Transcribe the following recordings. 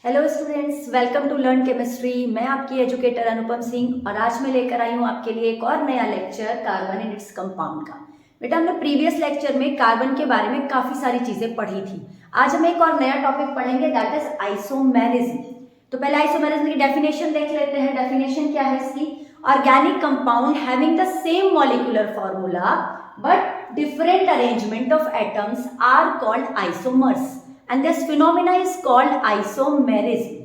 Hello students, welcome to learn chemistry. मैं आपकी educator Anupam Singh और आज मैं लेकर आई हूँ आपके लिए एक और नया lecture carbon and its compound का। बेटा, हमने प्रीवियस लेक्चर में कार्बन के बारे में काफ़ी सारी चीज़ें पढ़ी थी। आज हम एक और नया टॉपिक पढ़ेंगे, दैट इज आइसोमेरिज्म। तो पहले आइसोमेरिज्म की डेफिनेशन देख लेते हैं। डेफिनेशन क्या है इसकी? Organic compound having the same molecular formula but different arrangement of atoms are called isomers and this phenomena is called isomerism।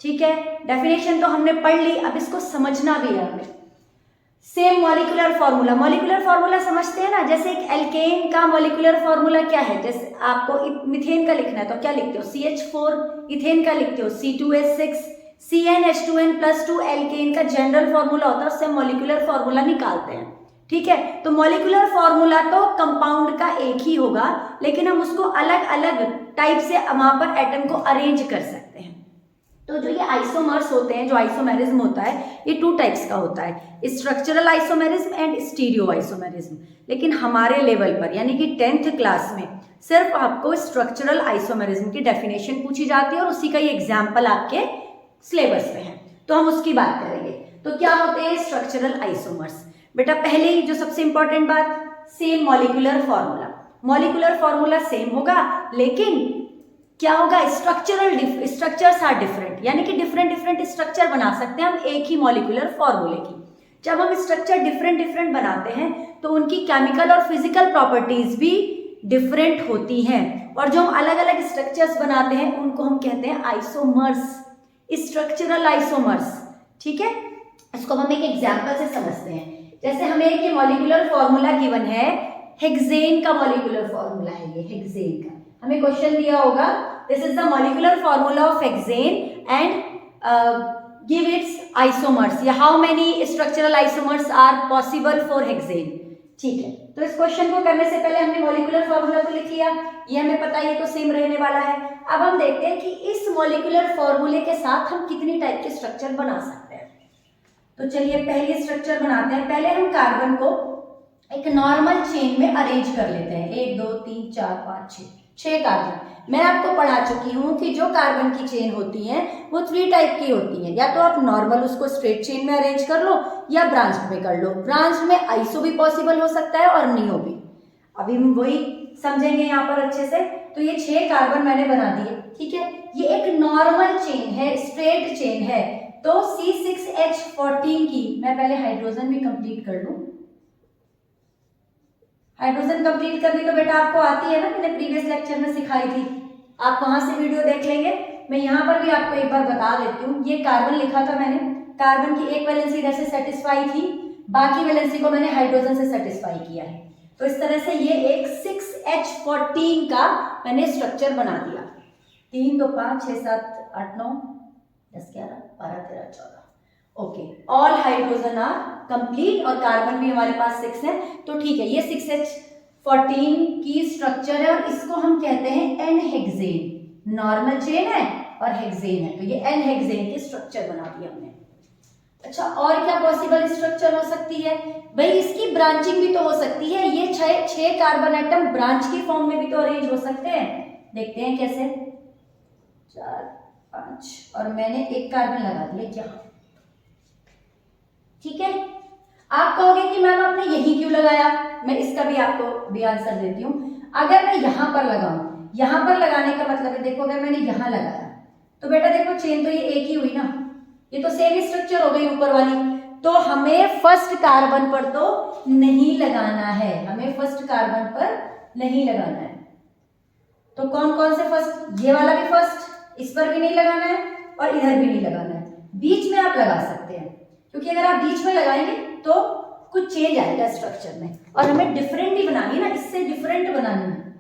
ठीक है, डेफिनेशन तो हमने पढ़ ली, अब इसको समझना भी है हमें। Same molecular formula, molecular formula समझते हैं ना, जैसे एक एल्केन का मॉलिक्यूलर फॉर्मूला क्या है? जैसे आपको मीथेन का लिखना है तो क्या लिखते हो? CH4। इथेन का लिखते हो C2H6। CnH2n+2 एल्केन का जनरल फॉर्मूला होता है, उससे मॉलिक्यूलर फॉर्मूला निकालते हैं। ठीक है, तो मॉलिक्यूलर फॉर्मूला तो कंपाउंड का एक ही होगा, लेकिन हम उसको अलग अलग टाइप से वहां पर एटम को अरेंज कर सकते हैं। तो जो ये आइसोमर्स होते हैं, जो आइसोमेरिज्म होता है, ये 2 टाइप्स का होता है, structural isomerism and stereo isomerism. लेकिन हमारे लेवल पर यानी कि 10th क्लास में सिर्फ आपको स्ट्रक्चरल आइसोमेरिज्म की डेफिनेशन पूछी जाती है और उसी का ही एग्जाम्पल आपके सिलेबस में है, तो हम उसकी बात करेंगे। तो क्या होते हैं स्ट्रक्चरल आइसोमर्स? बेटा, पहले ही जो सबसे इंपॉर्टेंट बात, same molecular formula. Molecular formula same होगा, लेकिन क्या होगा? स्ट्रक्चर्स आर डिफरेंट, यानी कि डिफरेंट स्ट्रक्चर बना सकते हैं हम एक ही मॉलिक्यूलर फॉर्मूले की। जब हम स्ट्रक्चर डिफरेंट बनाते हैं तो उनकी केमिकल और फिजिकल प्रॉपर्टीज भी डिफरेंट होती हैं, और जो हम अलग अलग स्ट्रक्चर्स बनाते हैं उनको हम कहते हैं आइसोमर्स, स्ट्रक्चरल आइसोमर्स। ठीक है, इसको हम एक एग्जाम्पल से समझते हैं। जैसे हमें एक मॉलिक्यूलर फॉर्मूला गिवन है, हेक्सेन का मॉलिक्यूलर फॉर्मूला है ये, हेक्सेन का हमें क्वेश्चन दिया होगा, this is the molecular formula of hexane and give its isomers, या how many structural isomers are possible for hexane. ठीक है, तो इस क्वेश्चन को करने से पहले हमने मॉलिक्यूलर फॉर्मूला तो लिख लिया, ये हमें पता है ये तो सेम रहने वाला है। अब हम देखते हैं कि इस मॉलिक्यूलर फॉर्मूले के साथ हम कितनी टाइप के स्ट्रक्चर बना सकते हैं। तो चलिए पहले स्ट्रक्चर बनाते हैं। पहले हम कार्बन को एक नॉर्मल चेन में अरेंज कर लेते हैं, 1 2 3 4 5 6 कार्बन। मैं आपको पढ़ा चुकी हूं कि जो कार्बन की चेन होती है वो 3 टाइप की होती है, या तो आप नॉर्मल उसको स्ट्रेट चेन में अरेंज कर लो या ब्रांच में कर लो। ब्रांच में आइसो भी पॉसिबल हो सकता है और नियो भी, अभी हम वही समझेंगे यहाँ पर अच्छे से। तो ये 6 कार्बन मैंने बना दिए। ठीक है, ये एक नॉर्मल चेन है, स्ट्रेट चेन है। तो C6H14 की मैं पहले हाइड्रोजन भी कंप्लीट कर लूं। हाइड्रोजन कंप्लीट करनी तो बेटा आपको आती है ना, मैंने प्रीवियस लेक्चर में सिखाई थी, आप वहां से वीडियो देख लेंगे। मैं यहाँ पर भी आपको एक बार बता देती हूँ, ये कार्बन लिखा था मैंने, कार्बन की एक वैलेंसी इधर से सेटिस्फाई थी, बाकी वैलेंसी को मैंने हाइड्रोजन से सेटिस्फाई किया है। तो इस तरह से ये एक 6H14 का मैंने स्ट्रक्चर बना दिया। 3 2 5 6 7 8 9 10 11 12 13 14। Okay, all hydrogen are complete और कार्बन भी हमारे पास 6 है। तो ठीक है, ये 6H14 की स्ट्रक्चर है और इसको हम कहते हैं एन हेक्सेन। नॉर्मल चेन है और हेक्सेन है, तो ये एन हेक्सेन की स्ट्रक्चर बना दी हमने। अच्छा, और क्या पॉसिबल स्ट्रक्चर हो सकती है? भाई इसकी ब्रांचिंग भी तो हो सकती है, ये 6 कार्बन एटम ब्रांच की फॉर्म में भी तो अरेंज हो सकते हैं। देखते हैं कैसे। 4 5 और मैंने एक कार्बन लगा दिया यहाँ। ठीक है, आप कहोगे कि मैम आपने यही क्यों लगाया? मैं इसका भी आपको भी आंसर देती हूँ। अगर मैं यहाँ पर लगाऊं, यहाँ पर लगाने का मतलब है, देखो अगर मैंने यहाँ लगाया तो बेटा देखो चेन तो ये एक ही हुई ना, ये तो सेम स्ट्रक्चर हो गई ऊपर वाली। तो हमें फर्स्ट कार्बन पर तो नहीं लगाना है, हमें फर्स्ट कार्बन पर नहीं लगाना है। तो कौन कौन से फर्स्ट? ये वाला भी फर्स्ट, इस पर भी नहीं लगाना है और इधर भी नहीं लगाना है। बीच में आप लगा सकते हैं, क्योंकि अगर आप बीच में लगाएंगे तो कुछ चेंज आएगा स्ट्रक्चर में, और हमें डिफरेंट ही बनानी है ना, इससे डिफरेंट बनानी है।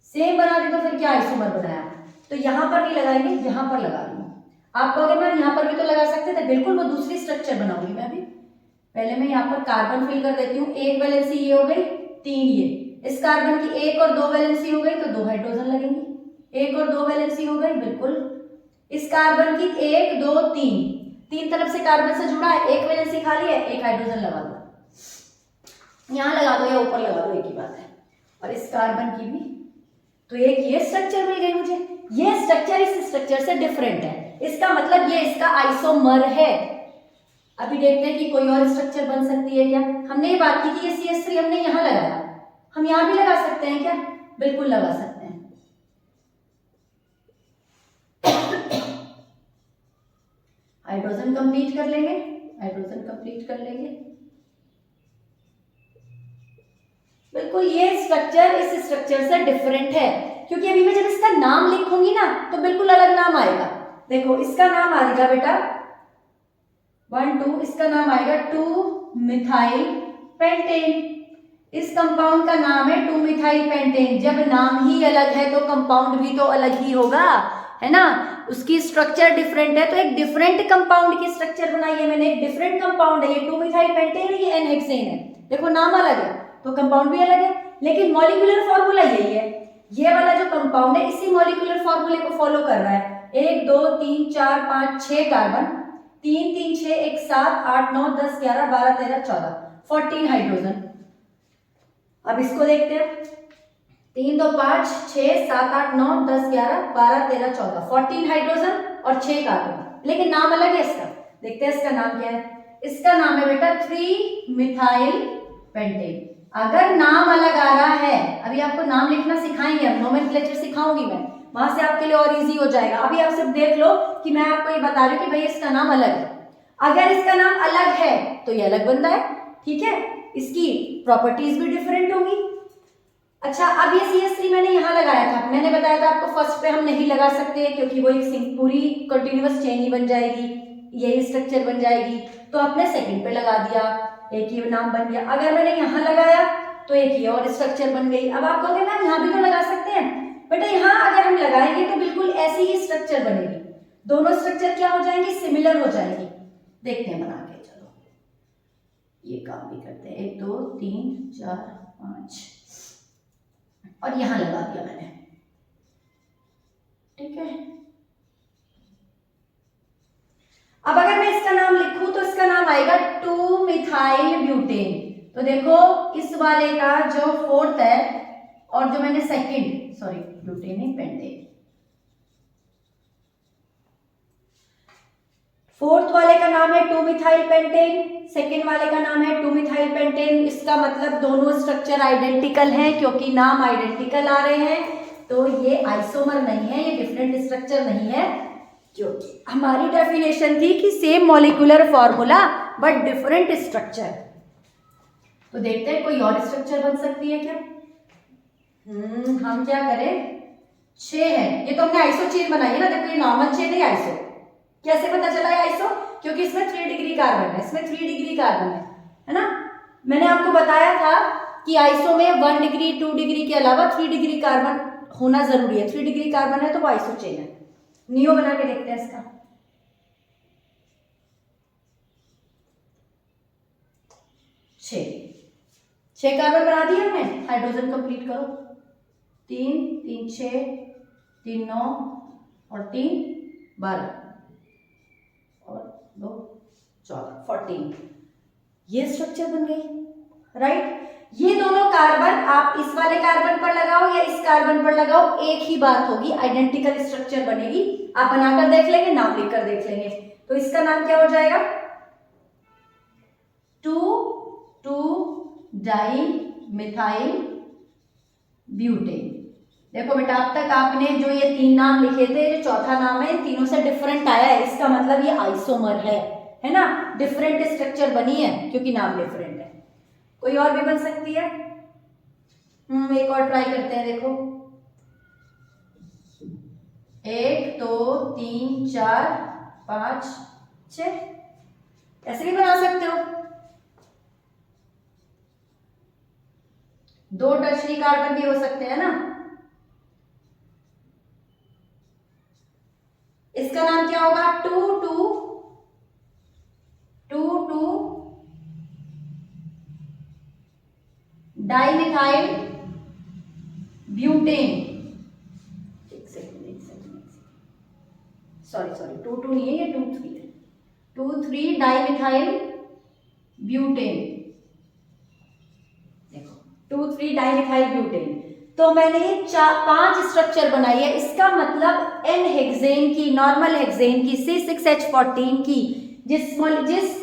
सेम बना दी तो फिर क्या आइसोमर बनाया? तो यहाँ पर नहीं लगाएंगे, यहाँ पर लगा दूंगा। आप कहोगे मैम यहाँ पर भी तो लगा सकते थे, बिल्कुल वो दूसरी स्ट्रक्चर बनाऊंगी मैं भी। पहले मैं यहाँ पर कार्बन फिल कर देती हूँ, एक वैलेंसी ये हो गई, 3 ये, इस कार्बन की 1 और 2 वैलेंसी हो गई तो 2 हाइड्रोजन लगेंगी। 1 और 2 वैलेंसी हो गई, बिल्कुल। इस कार्बन की 1 2 3 तरफ से कार्बन से जुड़ा है, एक वैलेंसी खाली है, एक हाइड्रोजन लगा दो, यहाँ लगा दो या ऊपर लगा दो, एक ही बात है। और इस कार्बन की भी तो एक ये स्ट्रक्चर मिल गई मुझे। ये स्ट्रक्चर इस स्ट्रक्चर से डिफरेंट है, इसका मतलब ये इसका आइसोमर है। अभी देखते हैं कि कोई और स्ट्रक्चर बन सकती है क्या। हमने ये बात की कि ये CH3 हमने यहां लगाया, हम यहां भी लगा सकते हैं क्या? बिल्कुल लगा सकते हैं। हाइड्रोजन कंप्लीट कर लेंगे, हाइड्रोजन कंप्लीट कर लेंगे। बिल्कुल ये स्ट्रक्चर इस स्ट्रक्चर से डिफरेंट है, क्योंकि अभी मैं जब इसका नाम लिखूंगी ना तो बिल्कुल अलग नाम आएगा। देखो इसका नाम आएगा बेटा 1 2, इसका नाम आएगा 2 मिथाइल पेंटेन। इस कंपाउंड का नाम है 2 मिथाइल पेंटेन। जब नाम ही अलग है तो कंपाउंड भी तो अलग ही होगा, है ना। उसकी स्ट्रक्चर डिफरेंट है तो एक डिफरेंट कंपाउंड की स्ट्रक्चर बनाई है मैंने। एक डिफरेंट कंपाउंड है ये 2 मिथाइल पेंटेन, ये n-हेक्सेन है। देखो नाम अलग है तो कंपाउंड भी अलग है, लेकिन मॉलिक्यूलर फॉर्मूला यही है। ये वाला जो कंपाउंड है इसी मॉलिक्यूलर फॉर्मूले को फॉलो कर रहा है। 1 2 3 4 5 6 कार्बन, 3 3 6 1 7 8 9 10 11 12 13 14 14 हाइड्रोजन। अब इसको देखते हैं 3 2 5 6 7 8 9 10 11 12 13 14 14 हाइड्रोजन और 6 कार्बन, लेकिन नाम अलग है इसका। देखते हैं इसका नाम क्या है। इसका नाम है बेटा 3 मिथाइल पेंटेन। अगर नाम अलग आ रहा है, अभी आपको नाम लिखना सिखाएंगे हम, नोमेनक्लेचर सिखाऊंगी मैं, वहां से आपके लिए और इजी हो जाएगा। अभी आप सिर्फ देख लो कि मैं आपको ये बता रही हूँ कि भाई इसका नाम अलग है। अगर इसका नाम अलग है तो ये अलग बंदा है, ठीक है, इसकी प्रॉपर्टीज भी डिफरेंट होंगी। अच्छा अब ये CH3 मैंने यहाँ लगाया था, मैंने बताया था आपको फर्स्ट पे हम नहीं लगा सकते क्योंकि वो एक पूरी कंटिन्यूअस चेन ही बन जाएगी, यही स्ट्रक्चर बन जाएगी, तो आपने सेकंड पे लगा दिया, एक ही नाम बन गया। अगर मैंने यहाँ लगाया तो एक ही और स्ट्रक्चर बन गई। अब आप कहोगे मैम यहाँ भी तो लगा सकते हैं, बेटा यहाँ अगर हम लगाएंगे तो बिल्कुल ऐसी ही स्ट्रक्चर बनेगी, दोनों स्ट्रक्चर क्या हो जाएंगी, सिमिलर हो जाएंगी। देखते हैं बना के, चलो ये काम भी करते हैं। 1 2 3 4 5 और यहां लगा दिया मैंने, ठीक है। अब अगर मैं इसका नाम लिखूं तो इसका नाम आएगा 2 मिथाइल ब्यूटेन। तो देखो इस वाले का जो फोर्थ है और जो मैंने सेकंड, सॉरी ब्यूटेन नहीं पेंटेन, फोर्थ वाले का नाम है 2 मिथाइल पेंटेन, सेकेंड वाले का नाम है 2 मिथाइल पेंटेन। इसका मतलब दोनों स्ट्रक्चर आइडेंटिकल हैं, क्योंकि नाम आइडेंटिकल आ रहे हैं तो ये आइसोमर नहीं है, ये डिफरेंट स्ट्रक्चर नहीं है। क्योंकि हमारी डेफिनेशन थी कि same molecular formula but different structure. तो देखते हैं कोई और स्ट्रक्चर बन सकती है क्या। हम क्या करें, 6 है, ये तो हमने आइसो चेन बनाई है ना। देखो ये नॉर्मल चेन है, आइसो कैसे पता चला है आइसो, क्योंकि इसमें 3 डिग्री कार्बन है, इसमें 3 डिग्री कार्बन है ना। मैंने आपको बताया था कि आइसो में 1 डिग्री 2 डिग्री के अलावा 3 डिग्री कार्बन होना जरूरी है। 3 डिग्री कार्बन है तो वो आइसो चेन है। नियो बना के देखते हैं इसका। 6 कार्बन बना दिए हमने। हाइड्रोजन कंप्लीट करो, 3 3 6 3 9 और 3 12 और 2 14 14। ये स्ट्रक्चर बन गई, राइट। ये दोनों कार्बन आप इस वाले कार्बन पर लगाओ या इस कार्बन पर लगाओ, एक ही बात होगी, आइडेंटिकल स्ट्रक्चर बनेगी। आप बनाकर देख लेंगे, नाम लिखकर देख लेंगे। तो इसका नाम क्या हो जाएगा, 2 डाई मिथाइल ब्यूटेन। देखो बेटा अब तक आपने जो ये 3 नाम लिखे थे, जो चौथा नाम है, इन तीनों से डिफरेंट आया है, इसका मतलब ये आइसोमर है ना। डिफरेंट स्ट्रक्चर बनी है क्योंकि नाम डिफरेंट है। कोई और भी बन सकती है। एक और ट्राई करते हैं। देखो 1 2 3 4 5 6, ऐसे भी बना सकते हो। 2 टर्शरी कार्बन भी हो सकते हैं ना। इसका नाम क्या होगा, 2 2 2 2 डाइमिथाइल ब्यूटेन। एक सेकंड, सॉरी 2 2 नहीं है, ये 2 3 है। 2 3 डाइमिथाइल ब्यूटेन। देखो 2 3 डाइमिथाइल ब्यूटेन। तो मैंने ये 5 स्ट्रक्चर बनाई है। इसका मतलब एन हेक्सेन की, नॉर्मल हेक्सेन की, C6H14 की, जिस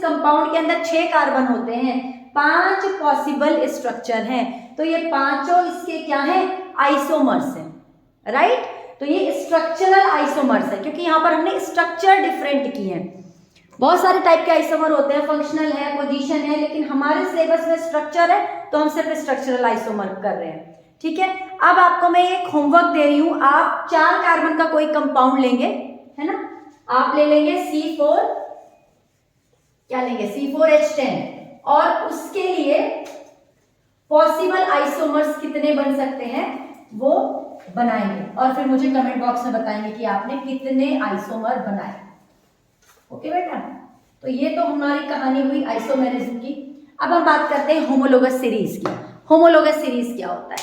कंपाउंड के अंदर 6 कार्बन होते हैं, 5 पॉसिबल स्ट्रक्चर हैं। तो ये पांचों इसके क्या हैं? आइसोमर्स हैं, राइट। तो ये स्ट्रक्चरल आइसोमर्स है, क्योंकि यहाँ पर हमने स्ट्रक्चर डिफरेंट किए हैं। बहुत सारे टाइप के आइसोमर होते हैं, फंक्शनल है, पोजीशन है, लेकिन हमारे सिलेबस में स्ट्रक्चर है तो हम सिर्फ स्ट्रक्चरल आइसोमर कर रहे हैं, ठीक है। अब आपको मैं एक होमवर्क दे रही हूं, आप 4 कार्बन का कोई कंपाउंड लेंगे, है ना। आप ले लेंगे C4, क्या लेंगे? C4H10, और उसके लिए पॉसिबल आइसोमर्स कितने बन सकते हैं वो बनाएंगे, और फिर मुझे कमेंट बॉक्स में बताएंगे कि आपने कितने आइसोमर बनाए। ओके बेटा, तो ये तो हमारी कहानी हुई आइसोमेरिज्म की। अब हम बात करते हैं होमोलोगस सीरीज की। होमोलोगस सीरीज क्या होता है?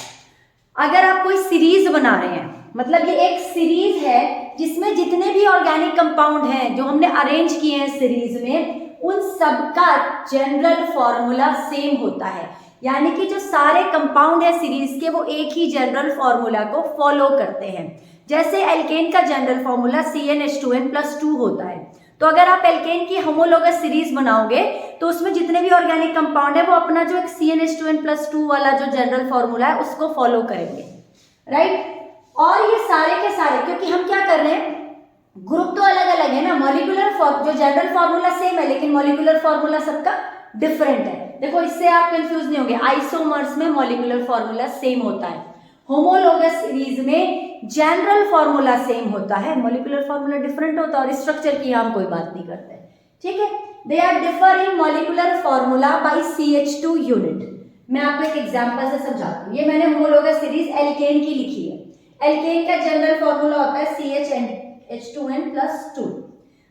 अगर आप कोई सीरीज बना रहे हैं, मतलब ये एक सीरीज है जिसमें जितने भी ऑर्गेनिक कंपाउंड हैं जो हमने अरेंज किए हैं सीरीज में, उन सबका जनरल फॉर्मूला सेम होता है। यानी कि जो सारे कंपाउंड है सीरीज के, वो एक ही जनरल फॉर्मूला को फॉलो करते हैं। जैसे एल्केन का जनरल फॉर्मूला CnH2n+2 होता है। तो अगर आप एल्केन की होमोलोगस सीरीज बनाओगे तो उसमें जितने भी ऑर्गेनिक कंपाउंड है वो अपना जो एक CnH2n+2 वाला जो जनरल फॉर्मूला है उसको फॉलो करेंगे, राइट। और ये सारे के सारे, क्योंकि हम क्या कर रहे हैं, ग्रुप तो अलग अलग है ना, मॉलिक्यूलर जो जनरल फॉर्मूला सेम है लेकिन मॉलिक्यूलर फॉर्मूला सबका डिफरेंट है। देखो, इससे आप कंफ्यूज नहीं होंगे, आइसोमर्स में मॉलिक्यूलर फॉर्मूला सेम होता है, होमोलोगस सीरीज में जनरल फॉर्मूला सेम होता है, मॉलिक्यूलर फॉर्मूला डिफरेंट होता है, और स्ट्रक्चर की हम कोई बात नहीं करते, ठीक है। They are differ in molecular formula by CH2 unit. मैं आपको एक एग्जांपल से समझाती हूँ। ये मैंने होमोलोगस सीरीज एल्केन की लिखी है। एल्केन का जनरल फॉर्मूला होता है CH2n+2।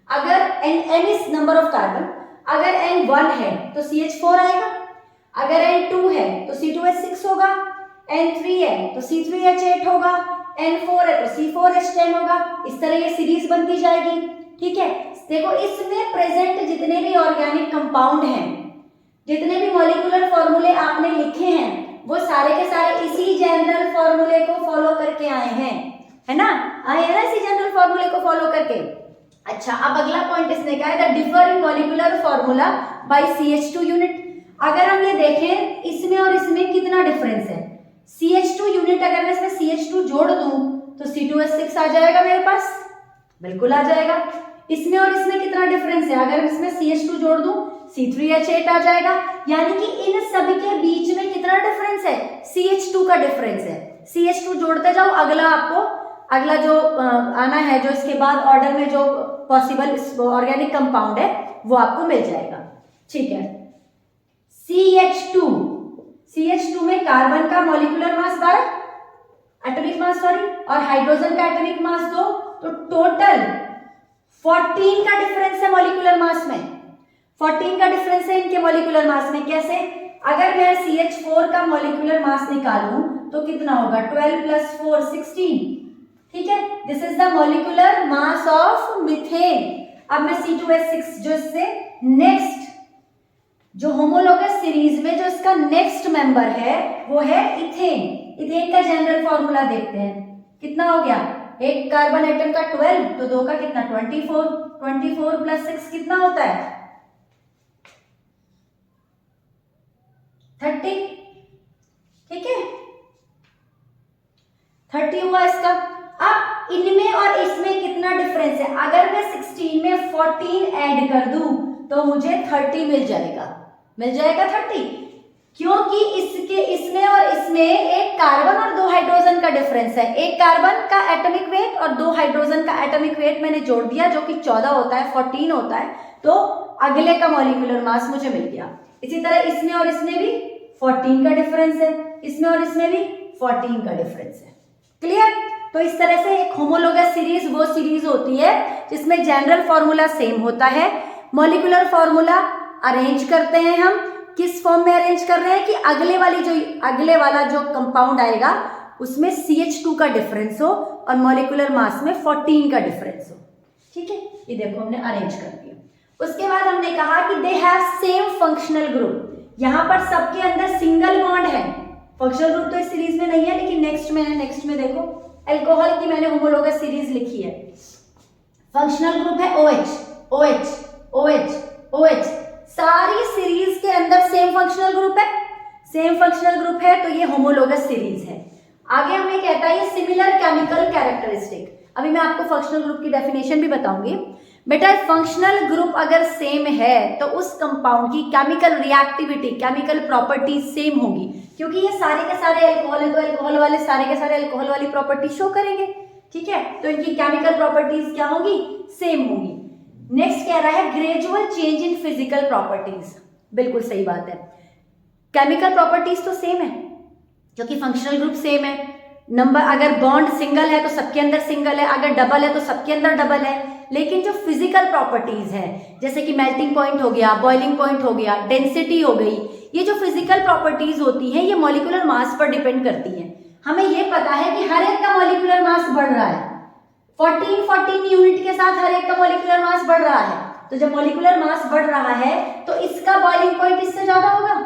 अगर n is number of carbon, अगर n1 है तो CH4 आएगा, अगर n2 है तो C2H6 होगा, n3 है तो C3H8 होगा, n4 है तो C4H10 होगा। इस तरह ये सीरीज बनती जाएगी, ठीक है। देखो, इसमें प्रेजेंट जितने भी ऑर्गेनिक कंपाउंड हैं, जितने भी मॉलिक्यूलर फॉर्मूले आपने लिखे हैं, वो सारे के सारे इसी जनरल फॉर्मूले को फॉलो करके आए हैं, है ना, आए हैं ना इसी जनरल फॉर्मूले को फॉलो करके। अच्छा, अब अगला पॉइंट इसने कहा है the differ in molecular formula by CH2 unit. अगर हम ये देखें, इसमें और इसमें कितना डिफरेंस है, CH2 यूनिट अगर मैं इसमें CH2 जोड़ दूं तो C2H6 आ जाएगा मेरे पास, बिल्कुल आ जाएगा। इसमें और इसमें कितना डिफरेंस है, अगर इसमें CH2 जोड़ दूं C3H8 आ जाएगा। यानी कि इन सभी के बीच में कितना डिफरेंस है, CH2 का डिफरेंस है। CH2 जोड़ते जाओ, अगला जो आना है, जो इसके बाद ऑर्डर में जो पॉसिबल ऑर्गेनिक कंपाउंड है वो आपको मिल जाएगा, ठीक है। CH2 में कार्बन का molecular mass 12, atomic mass sorry, और हाइड्रोजन का एटॉमिक मास 2, तो टोटल 14 का डिफरेंस है मॉलिक्यूलर मास में। 14 का डिफरेंस है इनके मॉलिक्यूलर मास में। कैसे? अगर मैं CH4 का मॉलिक्यूलर मास निकालूं तो कितना होगा, 12 + 4 16, ठीक है। This is the molecular mass of methane. अब मैं C2H6 जो इससे नेक्स्ट, जो होमोलोगस सीरीज में जो इसका नेक्स्ट मेंबर है वो है इथेन। इथेन का जनरल फॉर्मूला देखते हैं, कितना हो गया, एक कार्बन एटम का 12, तो 2 का कितना 24, 24 + 6 कितना होता है 30, ठीक है, 30 हुआ इसका। अब इनमें और इसमें कितना डिफरेंस है, अगर मैं 16 में 14 ऐड कर दूं तो मुझे 30 मिल जाएगा 30, क्योंकि इसमें और इसमें एक कार्बन और 2 हाइड्रोजन का डिफरेंस है। एक कार्बन का एटॉमिक वेट और 2 हाइड्रोजन का एटॉमिक वेट मैंने जोड़ दिया, जो कि 14 होता है, 14 होता है, तो अगले का मॉलिक्यूलर मास मुझे मिल गया। इसी तरह इसमें और इसमें भी 14 का डिफरेंस है, इसमें और इसमें भी 14 का डिफरेंस है। क्लियर? तो इस तरह से एक होमोलोगस सीरीज वो सीरीज होती है जिसमें जनरल फॉर्मूला सेम होता है, मॉलिक्यूलर फॉर्मूला अरेंज करते हैं हम। किस फॉर्म में अरेंज कर रहे हैं कि अगले वाला जो कंपाउंड आएगा उसमें CH2 का डिफरेंस हो और मॉलिक्यूलर मास में 14 का डिफरेंस हो, ठीक है। ये देखो हमने अरेंज कर दिया। उसके बाद हमने कहा कि they have same functional group. यहां पर सबके अंदर सिंगल बॉन्ड है, फंक्शनल ग्रुप तो इस सीरीज में नहीं है, लेकिन नेक्स्ट में है। नेक्स्ट में देखो, अल्कोहल की मैंने होमोलोगस सीरीज लिखी है। फंक्शनल ग्रुप है OH, OH, OH, OH। सारी सीरीज के अंदर सेम फंक्शनल ग्रुप है, सेम फंक्शनल ग्रुप है, तो ये होमोलोगस सीरीज है। आगे हमें कहता है ये सिमिलर केमिकल कैरेक्टरिस्टिक। अभी मैं आपको फंक्शनल ग्रुप की डेफिनेशन भी बताऊंगी। बेटा फंक्शनल ग्रुप अगर सेम है तो उस कंपाउंड की chemical reactivity, chemical properties same होगी, क्योंकि ये सारे के सारे अल्कोहल है, तो अल्कोहल वाले सारे के सारे अल्कोहल वाली प्रॉपर्टी शो करेंगे। ठीक है, तो इनकी केमिकल प्रॉपर्टीज क्या होगी, सेम होगी। नेक्स्ट कह रहा है gradual change in physical properties. बिल्कुल सही बात है, केमिकल प्रॉपर्टीज तो सेम है क्योंकि फंक्शनल ग्रुप सेम है। नंबर अगर बॉन्ड सिंगल है तो सबके अंदर सिंगल है, अगर डबल है तो सबके अंदर डबल है। लेकिन जो फिजिकल प्रॉपर्टीज है, जैसे कि मेल्टिंग पॉइंट हो गया, बॉइलिंग पॉइंट हो गया, डेंसिटी हो गई, ये जो फिजिकल प्रॉपर्टीज होती हैं ये मॉलिक्यूलर मास पर डिपेंड करती हैं। हमें ये पता है कि हर एक का मॉलिक्यूलर मास बढ़ रहा है, 14 यूनिट के साथ हर एक का मॉलिक्यूलर मास बढ़ रहा है। तो जब मॉलिक्यूलर मास बढ़ रहा है तो इसका बॉइलिंग पॉइंट इससे ज्यादा होगा,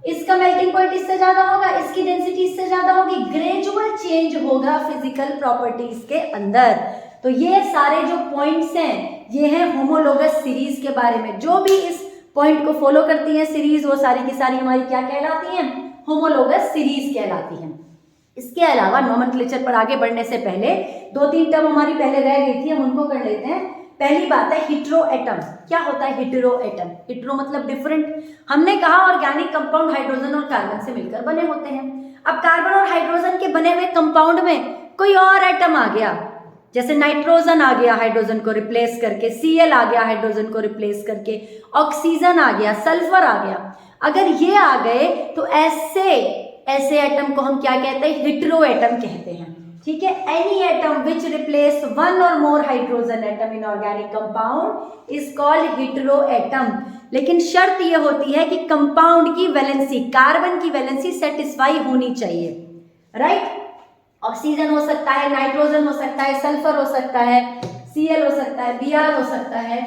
इसका मेल्टिंग पॉइंट इससे ज्यादा होगा, इसकी डेंसिटी इससे ज्यादा होगी। ग्रेजुअल चेंज होगा फिजिकल प्रॉपर्टीज के अंदर। तो ये सारे जो पॉइंट्स हैं ये हैं होमोलोगस सीरीज के बारे में। जो भी इस पॉइंट को फॉलो करती हैं सीरीज, वो सारी की सारी हमारी क्या कहलाती हैं, होमोलोगस सीरीज कहलाती हैं। इसके अलावा नोमेनक्लेचर पर आगे बढ़ने से पहले 2-3 टर्म हमारी पहले रह गई थी, हम उनको कर लेते हैं। पहली बात है हेटेरो एटम। क्या होता है हेटेरो एटम? हेटेरो मतलब डिफरेंट। हमने कहा ऑर्गेनिक कंपाउंड हाइड्रोजन और कार्बन से मिलकर बने होते हैं। अब कार्बन और हाइड्रोजन के बने हुए कंपाउंड में कोई और एटम आ गया, जैसे नाइट्रोजन आ गया हाइड्रोजन को रिप्लेस करके, Cl आ गया हाइड्रोजन को रिप्लेस करके, ऑक्सीजन आ गया, सल्फर आ गया। अगर ये आ गए तो ऐसे एटम को हम क्या कहते हैं, हेटेरो एटम कहते हैं। ठीक है, any atom which replace one or more hydrogen atom in organic compound is called hetero atom. लेकिन शर्त यह होती है कि कंपाउंड की वैलेंसी, कार्बन की वैलेंसी सेटिस्फाई होनी चाहिए। राइट, ऑक्सीजन हो सकता है, नाइट्रोजन हो सकता है, सल्फर हो सकता है, Cl हो सकता है, Br हो सकता है।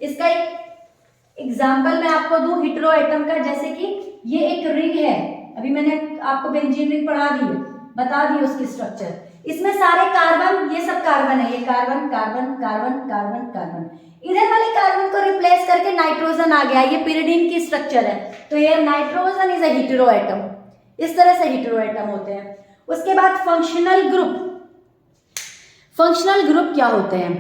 इसका एक एग्जाम्पल मैं आपको दूं हेटेरो एटम का, जैसे कि ये एक रिंग है, अभी मैंने आपको बेंजीन रिंग पढ़ा दी, बता दी उसकी स्ट्रक्चर। इसमें सारे कार्बन, ये सब कार्बन है, ये carbon carbon carbon carbon carbon. इधर वाले कार्बन को रिप्लेस करके नाइट्रोजन आ गया, ये पिरिडीन की स्ट्रक्चर है, तो ये nitrogen is a hetero atom. इस तरह से हेटेरो एटम होते हैं। उसके बाद फंक्शनल ग्रुप। फंक्शनल ग्रुप क्या होते हैं?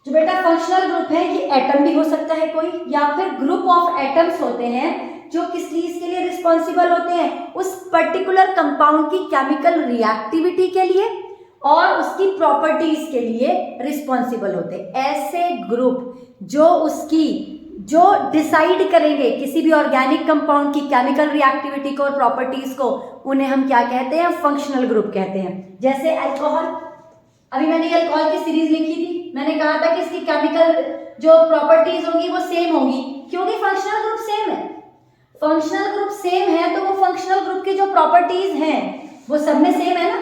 जो बेटा फंक्शनल ग्रुप है ये एटम भी हो सकता है कोई, या फिर ग्रुप ऑफ एटम्स होते हैं जो किस चीज के लिए रिस्पॉन्सिबल होते हैं, उस पर्टिकुलर कंपाउंड की केमिकल रिएक्टिविटी के लिए और उसकी प्रॉपर्टीज के लिए रिस्पॉन्सिबल होते हैं। ऐसे ग्रुप जो डिसाइड करेंगे किसी भी ऑर्गेनिक कंपाउंड की केमिकल रिएक्टिविटी को और प्रॉपर्टीज को, उन्हें हम क्या कहते हैं, फंक्शनल ग्रुप कहते हैं। जैसे अल्कोहल, अभी मैंने ये अल्कोहल की सीरीज लिखी थी, मैंने कहा था कि इसकी केमिकल जो प्रॉपर्टीज होंगी वो सेम होंगी, क्योंकि फंक्शनल ग्रुप सेम है। फंक्शनल ग्रुप सेम है तो वो फंक्शनल ग्रुप की जो प्रॉपर्टीज हैं वो सब में सेम है ना,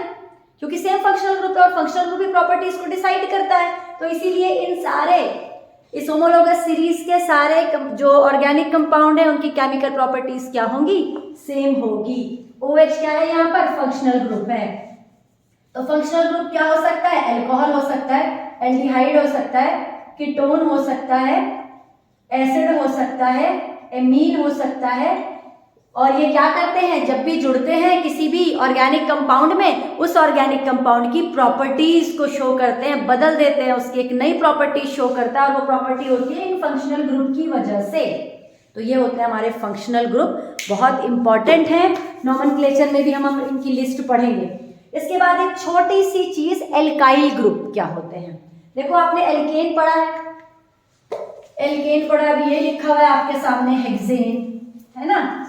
क्योंकि सेम फंक्शनल ग्रुप है और फंक्शनल ग्रुप ही प्रॉपर्टीज को डिसाइड करता है। तो इसीलिए इस होमोलोगस सीरीज के सारे जो ऑर्गेनिक कंपाउंड है उनकी केमिकल प्रॉपर्टीज क्या होंगी, सेम होगी। OH क्या है यहाँ पर, फंक्शनल ग्रुप है। तो फंक्शनल ग्रुप क्या हो सकता है, अल्कोहल हो सकता है, एल्डिहाइड हो सकता है, कीटोन हो सकता है, एसिड हो सकता है, एमीन हो सकता है। और ये क्या करते हैं, जब भी जुड़ते हैं किसी भी ऑर्गेनिक कंपाउंड में, उस ऑर्गेनिक कंपाउंड की प्रॉपर्टीज को शो करते हैं, बदल देते हैं, उसकी एक नई प्रॉपर्टी शो करता है, और वो प्रॉपर्टी होती है इन फंक्शनल ग्रुप की वजह से। तो ये होते हैं हमारे फंक्शनल ग्रुप, बहुत इंपॉर्टेंट है। नोमेनक्लेचर में भी हम इनकी लिस्ट पढ़ेंगे। इसके बाद एक छोटी सी चीज, एल्काइल ग्रुप क्या होते हैं। देखो आपने एल्केन पढ़ा है, एल्केन पढ़ा, अभी ये लिखा हुआ है आपके सामने हेक्सेन, है ना।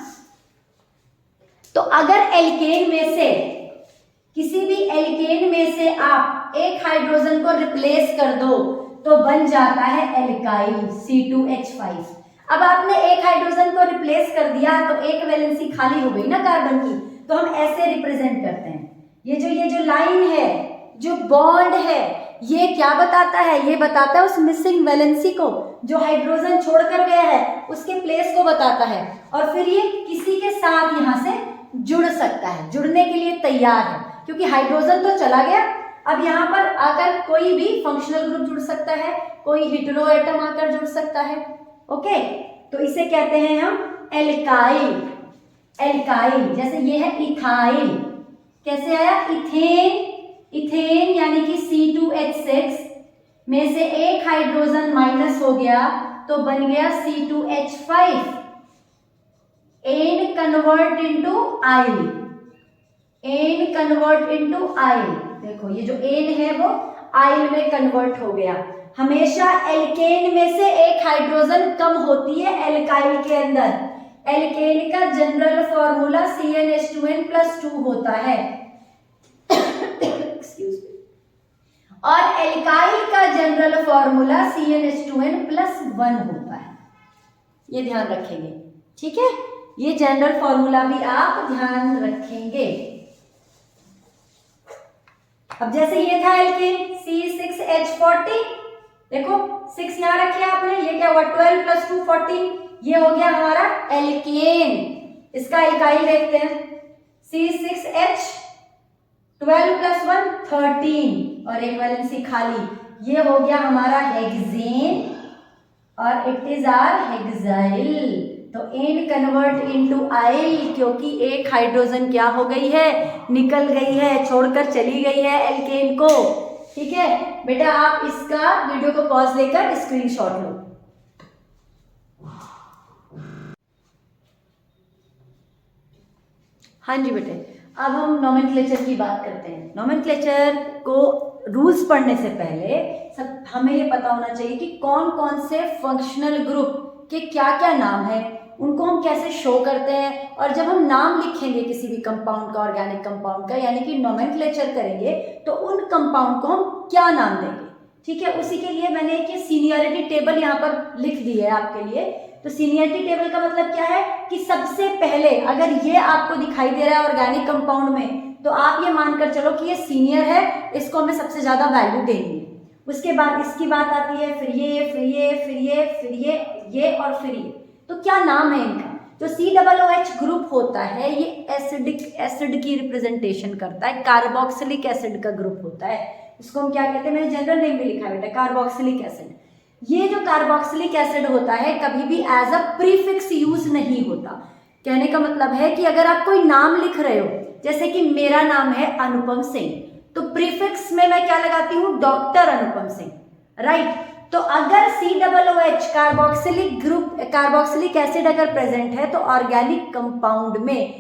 तो अगर एल्केन में से, किसी भी एल्केन में से आप एक हाइड्रोजन को रिप्लेस कर दो तो बन जाता है एल्काइल, C2H5। अब आपने एक हाइड्रोजन को रिप्लेस कर दिया तो एक वैलेंसी खाली हो गई ना कार्बन की, तो हम ऐसे रिप्रेजेंट करते हैं। ये जो लाइन है, जो बॉन्ड है, ये क्या बताता है, ये बताता है उस मिसिंग वैलेंसी को, जो हाइड्रोजन छोड़कर गया है उसके प्लेस को बताता है। और फिर ये किसी के साथ यहाँ से जुड़ सकता है, जुड़ने के लिए तैयार है, क्योंकि हाइड्रोजन तो चला गया, अब यहाँ पर आकर कोई भी फंक्शनल ग्रुप जुड़ सकता है, कोई हेटेरो एटम आकर जुड़ सकता है। ओके, तो इसे कहते हैं हम एल्काइल। एल्काइल जैसे ये है इथाइल, कैसे आया इथेन, इथेन यानी कि C2H6 में से एक हाइड्रोजन माइनस हो गया तो बन गया C2H5, एन कन्वर्ट इनटू आइल, एन कन्वर्ट इनटू आइल। देखो ये जो एन है वो आइल में कन्वर्ट हो गया। हमेशा एल्केन में से एक हाइड्रोजन कम होती है एल्काइल के अंदर। एल्केन का जनरल फॉर्मूला CnH2n+2 होता है और एल्काइल का जनरल फॉर्मूला CnH2n+1 होता है। ये ध्यान रखेंगे, ठीक है, ये जनरल फॉर्मूला भी आप ध्यान रखेंगे। अब जैसे ये था एल्केन C6H14, देखो 6 यहां रखे आपने, ये क्या हुआ 12 + 2 14, ये हो गया हमारा एल्केन। इसका एल्काइल देखते हैं, C6H 12 + 1 13 और एक वैलेंसी खाली, ये हो गया हमारा हेक्सेन और इट इज आर हेक्साइल। तो एन कन्वर्ट इनटू आइल, क्योंकि एक हाइड्रोजन क्या हो गई है, निकल गई है, छोड़कर चली गई है एल्केन को। ठीक है बेटा, आप इसका वीडियो को पॉज लेकर स्क्रीनशॉट लो। हाँ जी बेटे, अब हम नोमेनक्लेचर की बात करते हैं। नोमेनक्लेचर को रूल्स पढ़ने से पहले सब हमें ये पता होना चाहिए कि कौन कौन से फंक्शनल ग्रुप के क्या क्या नाम है, उनको हम कैसे शो करते हैं, और जब हम नाम लिखेंगे किसी भी कंपाउंड का, ऑर्गेनिक कंपाउंड का, यानी कि नोमेनक्लेचर करेंगे, तो उन कंपाउंड को हम क्या नाम देंगे। ठीक है, उसी के लिए मैंने एक सीनियरिटी टेबल यहाँ पर लिख दी है आपके लिए। तो सीनियरिटी टेबल का मतलब क्या है कि सबसे पहले अगर ये आपको दिखाई दे रहा है ऑर्गेनिक कंपाउंड में, तो आप ये मानकर चलो कि ये सीनियर है, इसको हमें सबसे ज्यादा वैल्यू देनी है। उसके बाद इसकी बात आती है, फिर ये, फिर ये, फिर ये, फिर ये और फिर ये। तो क्या नाम है इनका? जो COOH ग्रुप होता है ये एसिडिक एसिड की रिप्रेजेंटेशन करता है, कार्बोक्सिलिक एसिड का ग्रुप होता है। इसको हम क्या कहते हैं, मैंने जनरल नेम भी लिखा है बेटा, कार्बोक्सिलिक एसिड। ये जो कार्बोक्सिलिक एसिड होता है कभी भी एज अ प्रीफिक्स यूज नहीं होता। कहने का मतलब है कि अगर आप कोई नाम लिख रहे हो, जैसे कि मेरा नाम है अनुपम सिंह, तो प्रीफिक्स में मैं क्या लगाती हूँ, डॉक्टर अनुपम सिंह, राइट। तो अगर COOH carboxylic group, carboxylic acid अगर प्रेजेंट है, तो ऑर्गेनिक कंपाउंड में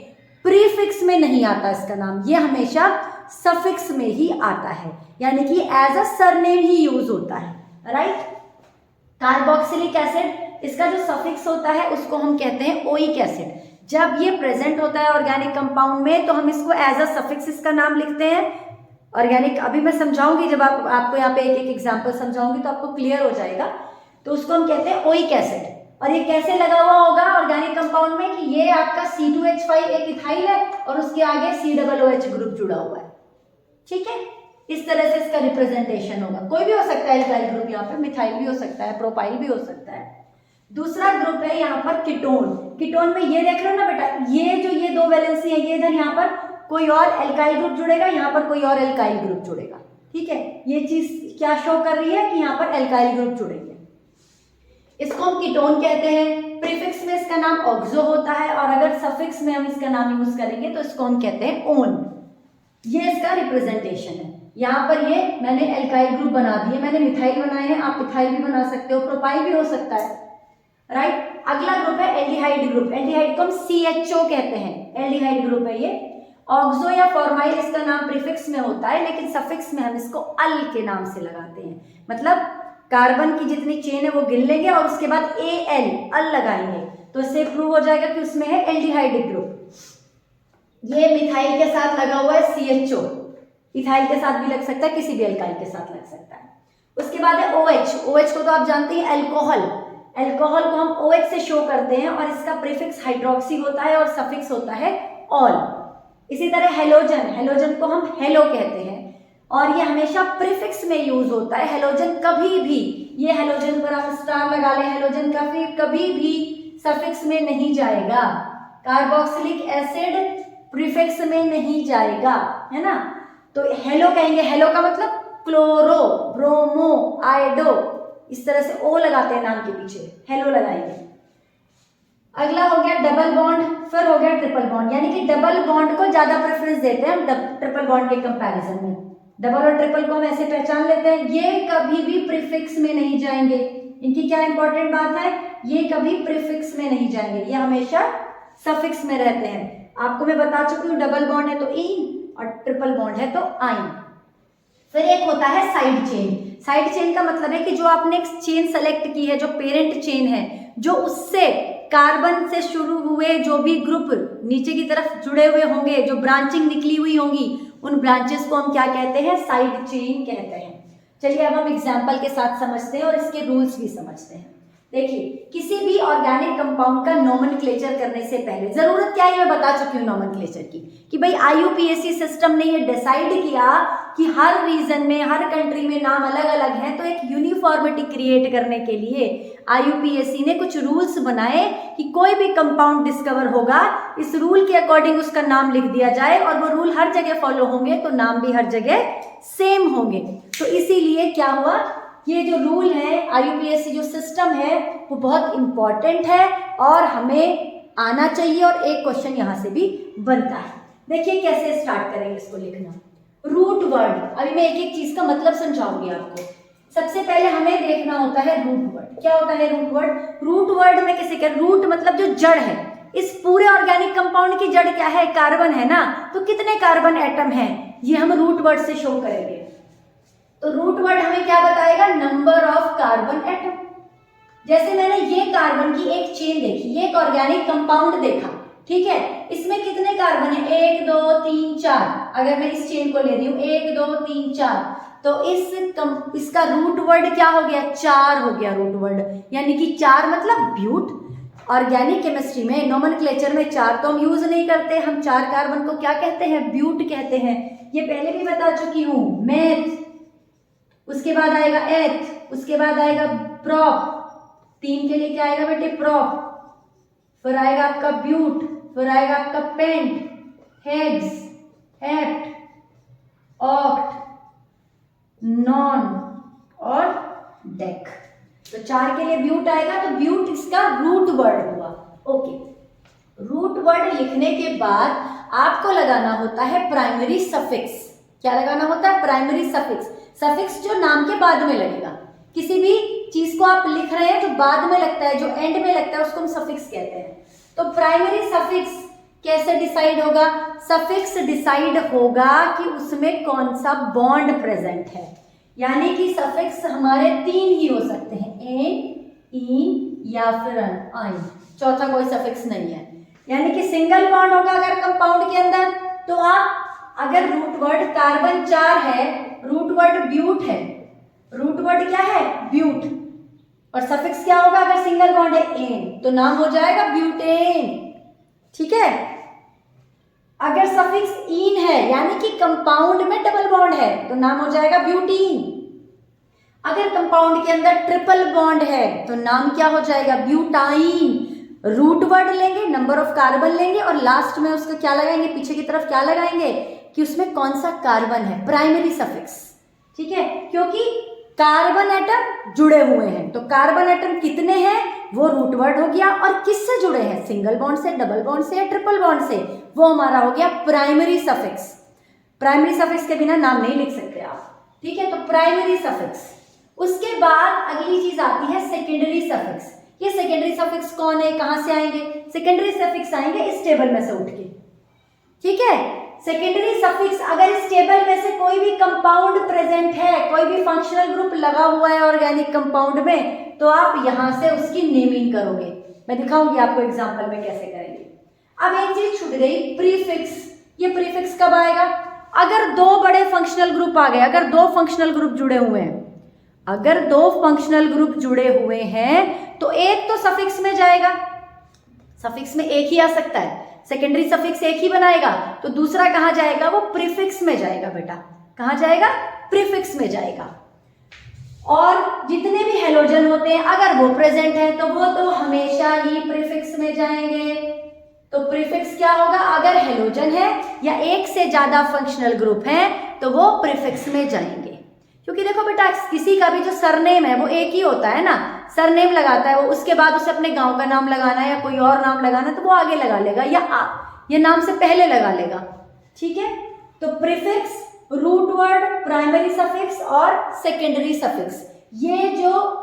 प्रीफिक्स में नहीं आता इसका नाम, ये हमेशा सफिक्स में ही आता है, यानी कि एज अ सरनेम ही यूज होता है, राइट। कार्बोक्सिलिक एसिड, इसका जो सफिक्स होता है उसको हम कहते हैं ओइक एसिड। जब ये प्रेजेंट होता है ऑर्गेनिक कंपाउंड में, तो हम इसको एज अ सफिक्स इसका नाम लिखते हैं ऑर्गेनिक। अभी मैं समझाऊंगी, जब आपको यहाँ पे एक एक एग्जांपल समझाऊंगी तो आपको क्लियर हो जाएगा। तो उसको हम कहते हैं ओइक एसिड। और ये कैसे लगा हुआ होगा ऑर्गेनिक कंपाउंड में, कि ये आपका C2H5 एक इथाइल है और उसके आगे COOH ग्रुप जुड़ा हुआ है। ठीक है, इस तरह से इसका रिप्रेजेंटेशन होगा। कोई भी हो सकता है एल्काइल ग्रुप, यहाँ पे मिथाइल भी हो सकता है, प्रोपाइल भी हो सकता है। दूसरा ग्रुप है यहाँ पर कीटोन। कीटोन में ये देख रहे हो ना बेटा, ये दो वैलेंसी है, ये इधर यहाँ पर कोई और एल्काइल ग्रुप जुड़ेगा, यहाँ पर कोई और एल्काइल ग्रुप जुड़ेगा। ठीक है, ये चीज क्या शो कर रही है कि यहाँ पर एल्काइल ग्रुप जुड़ेंगे, इसको हम कीटोन कहते हैं। प्रीफिक्स में इसका नाम ऑक्सो होता है, और अगर सफिक्स में हम इसका नाम यूज करेंगे तो इसको हम कहते हैं ओन। ये इसका रिप्रेजेंटेशन है। यहाँ पर ये मैंने एल्काइल ग्रुप बना दिए, मैंने मिथाइल बनाए हैं, आप मिथाइल भी बना सकते हो, प्रोपाइल भी हो सकता है, राइट। अगला ग्रुप है एल्डिहाइड ग्रुप। एल्डिहाइड को हम CHO कहते हैं, एल्डिहाइड ग्रुप है ये। ऑक्सो या फॉर्माइल इसका नाम प्रीफिक्स में होता है, लेकिन सफिक्स में हम इसको अल के नाम से लगाते हैं। मतलब कार्बन की जितनी चेन है वो गिन लेंगे और उसके बाद अल लगाएंगे, तो इससे प्रूव हो जाएगा कि उसमें है एल्डिहाइड ग्रुप। ये मिथाइल के साथ लगा हुआ है CHO, इथाइल के साथ भी लग सकता है, किसी भी एल्काइल के साथ लग सकता है। उसके बाद है OH। OH को तो आप जानते हैं अल्कोहल। अल्कोहल को हम OH से शो करते हैं और इसका प्रीफिक्स हाइड्रोक्सी होता है और सफिक्स होता है ऑल। इसी तरह हेलोजन, हेलोजन को हम हेलो कहते हैं और ये हमेशा प्रीफिक्स में यूज होता है। हेलोजन कभी भी, ये हेलोजन पर आप स्टार लगा लें, हेलोजन कभी भी सफिक्स में नहीं जाएगा। कार्बोक्सिलिक एसिड प्रीफिक्स में नहीं जाएगा, है ना। तो हेलो कहेंगे, हेलो का मतलब क्लोरो, ब्रोमो, आयोडो, इस तरह से ओ लगाते हैं नाम के पीछे, हेलो लगाएंगे। अगला हो गया डबल बॉन्ड, फिर हो गया ट्रिपल बॉन्ड, यानी कि डबल बॉन्ड को ज्यादा प्रेफरेंस देते हैं हम ट्रिपल बॉन्ड के कंपैरिजन में। डबल और ट्रिपल को हम ऐसे पहचान लेते हैं, ये कभी भी प्रीफिक्स में नहीं जाएंगे। इनकी क्या इंपॉर्टेंट बात है, ये कभी प्रीफिक्स में नहीं जाएंगे, ये हमेशा सफिक्स में रहते हैं। आपको मैं बता चुकी हूँ, डबल बॉन्ड है तो इन और ट्रिपल बॉन्ड है तो आइन। फिर एक होता है साइड चेन। साइड चेन का मतलब है कि जो आपने एक चेन सेलेक्ट की है, जो पेरेंट चेन है, जो उससे कार्बन से शुरू हुए जो भी ग्रुप नीचे की तरफ जुड़े हुए होंगे, जो ब्रांचिंग निकली हुई होंगी, उन ब्रांचेस को हम क्या कहते हैं, साइड चेन कहते हैं। चलिए अब हम एग्जाम्पल के साथ समझते हैं और इसके रूल्स भी समझते हैं। देखिए, किसी भी ऑर्गेनिक कंपाउंड का नोमेनक्लेचर करने से पहले जरूरत क्या है, मैं बता चुकी हूँ नोमेनक्लेचर की, कि भाई IUPAC सिस्टम ने ये डिसाइड किया कि हर रीजन में, हर कंट्री में नाम अलग अलग हैं, तो एक यूनिफॉर्मिटी क्रिएट करने के लिए IUPAC ने कुछ रूल्स बनाए कि कोई भी कंपाउंड डिस्कवर होगा, इस रूल के अकॉर्डिंग उसका नाम लिख दिया जाए, और वो रूल हर जगह फॉलो होंगे तो नाम भी हर जगह सेम होंगे। तो इसीलिए क्या हुआ, ये जो रूल है, IUPAC जो सिस्टम है, वो बहुत इंपॉर्टेंट है और हमें आना चाहिए, और एक क्वेश्चन यहाँ से भी बनता है। देखिए कैसे स्टार्ट करेंगे इसको लिखना। रूट वर्ड, अभी मैं एक एक चीज का मतलब समझाऊंगी आपको। सबसे पहले हमें देखना होता है रूट वर्ड। क्या होता है रूट वर्ड? रूट वर्ड में किसे कहते हैं, रूट मतलब जो जड़ है। इस पूरे ऑर्गेनिक कंपाउंड की जड़ क्या है, कार्बन है ना, तो कितने कार्बन एटम हैं, ये हम रूट वर्ड से शो करेंगे। तो रूट वर्ड हमें क्या बताएगा, नंबर ऑफ कार्बन एटम। जैसे मैंने ये कार्बन की एक चेन देखी, ये एक ऑर्गेनिक कंपाउंड देखा, ठीक है, इसमें कितने कार्बन है, 1 2 3 4। अगर मैं इस चेन को ले रही हूं 1 2 3 4, तो इसका रूट वर्ड क्या हो गया, 4 हो गया रूट वर्ड, यानी कि 4 मतलब ब्यूट। ऑर्गेनिक केमिस्ट्री में नोमेनक्लेचर में 4 तो हम यूज नहीं करते, हम 4 कार्बन को क्या कहते हैं, ब्यूट कहते हैं। ये पहले भी बता चुकी हूं, मेथ, उसके बाद आएगा एथ, उसके बाद आएगा प्रॉप, 3 के लिए क्या आएगा बेटे, प्रॉप, फिर आएगा आपका ब्यूट, फिर आएगा आपका pent, hex, hept, oct, non और डेक। तो 4 के लिए ब्यूट आएगा, तो ब्यूट इसका रूट वर्ड हुआ। ओके, रूट वर्ड लिखने के बाद आपको लगाना होता है प्राइमरी सफिक्स। क्या लगाना होता है, प्राइमरी सफिक्स। सफिक्स जो नाम के बाद में लगेगा, किसी भी चीज को आप लिख रहे हैं जो बाद में लगता है, जो एंड में लगता है, उसको हम सफिक्स कहते हैं। तो प्राइमरी सफिक्स कैसे डिसाइड होगा, सफिक्स डिसाइड होगा कि उसमें कौन सा बॉन्ड प्रेजेंट है, यानी कि सफिक्स हमारे 3 ही हो सकते हैं, एन, इन या फिर आइन, चौथा कोई सफिक्स नहीं है। यानी कि सिंगल बॉन्ड होगा अगर कंपाउंड के अंदर, तो आप अगर रूट वर्ड कार्बन 4 है, रूट वर्ड ब्यूट है, रूट वर्ड क्या है, ब्यूट, और सफिक्स क्या होगा अगर सिंगल बॉन्ड है, एन, तो नाम हो जाएगा ब्यूटेन, ठीक है। अगर सफिक्स इन है, यानी कि कंपाउंड में डबल बॉन्ड है, तो नाम हो जाएगा ब्यूटीन। अगर कंपाउंड के अंदर ट्रिपल बॉन्ड है, तो नाम क्या हो जाएगा, ब्यूटाइन। रूट वर्ड लेंगे, नंबर ऑफ कार्बन लेंगे, और लास्ट में उसका क्या लगाएंगे, पीछे की तरफ क्या लगाएंगे कि उसमें कौन सा कार्बन है, प्राइमरी सफिक्स, ठीक है, क्योंकि कार्बन एटम जुड़े हुए हैं। तो कार्बन एटम कितने हैं, वो रूट वर्ड हो गया, और किससे जुड़े हैं, सिंगल बॉन्ड से, डबल बॉन्ड से या ट्रिपल बॉन्ड से, वो हमारा हो गया प्राइमरी सफिक्स। प्राइमरी सफिक्स के बिना नाम नहीं लिख सकते आप, ठीक है। तो प्राइमरी सफिक्स, उसके बाद अगली चीज आती है सेकेंडरी सफिक्स। ये सेकेंडरी सफिक्स कौन है, कहां से आएंगे, सेकेंडरी सफिक्स आएंगे इस टेबल में से उठ के, ठीक है। सेकेंडरी सफिक्स, अगर इस टेबल में से कोई भी कंपाउंड प्रेजेंट है, कोई भी फंक्शनल ग्रुप लगा हुआ है ऑर्गेनिक कंपाउंड में, तो आप यहां से उसकी नेमिंग करोगे। मैं दिखाऊंगी आपको एग्जांपल में कैसे करेंगे। अब एक चीज छूट गई, प्रीफिक्स। ये प्रीफिक्स कब आएगा, अगर 2 बड़े फंक्शनल ग्रुप आ गए, अगर 2 फंक्शनल ग्रुप जुड़े हुए हैं, अगर 2 फंक्शनल ग्रुप जुड़े हुए हैं, तो एक तो सफिक्स में जाएगा, सफिक्स में एक ही आ सकता है, सेकेंडरी सफिक्स एक ही बनाएगा, तो दूसरा कहां जाएगा, वो प्रीफिक्स में जाएगा बेटा, कहां जाएगा, प्रीफिक्स में जाएगा। और जितने भी हेलोजन होते हैं, अगर वो प्रेजेंट है, तो वो तो हमेशा ही प्रीफिक्स में जाएंगे, तो प्रीफिक्स क्या होगा, अगर हेलोजन है या एक से ज्यादा फंक्शनल ग्रुप है तो वो प्रीफिक्स में जाएंगे। क्योंकि देखो बेटा, किसी का भी जो सरनेम है वो एक ही होता है ना, सरनेम लगाता है वो, उसके बाद उसे अपने गांव का नाम लगाना है या कोई और नाम लगाना है तो वो आगे लगा लेगा या नाम से पहले लगा लेगा। ठीक है, तो prefix, root word, primary suffix और सेकेंडरी सफिक्स, ये जो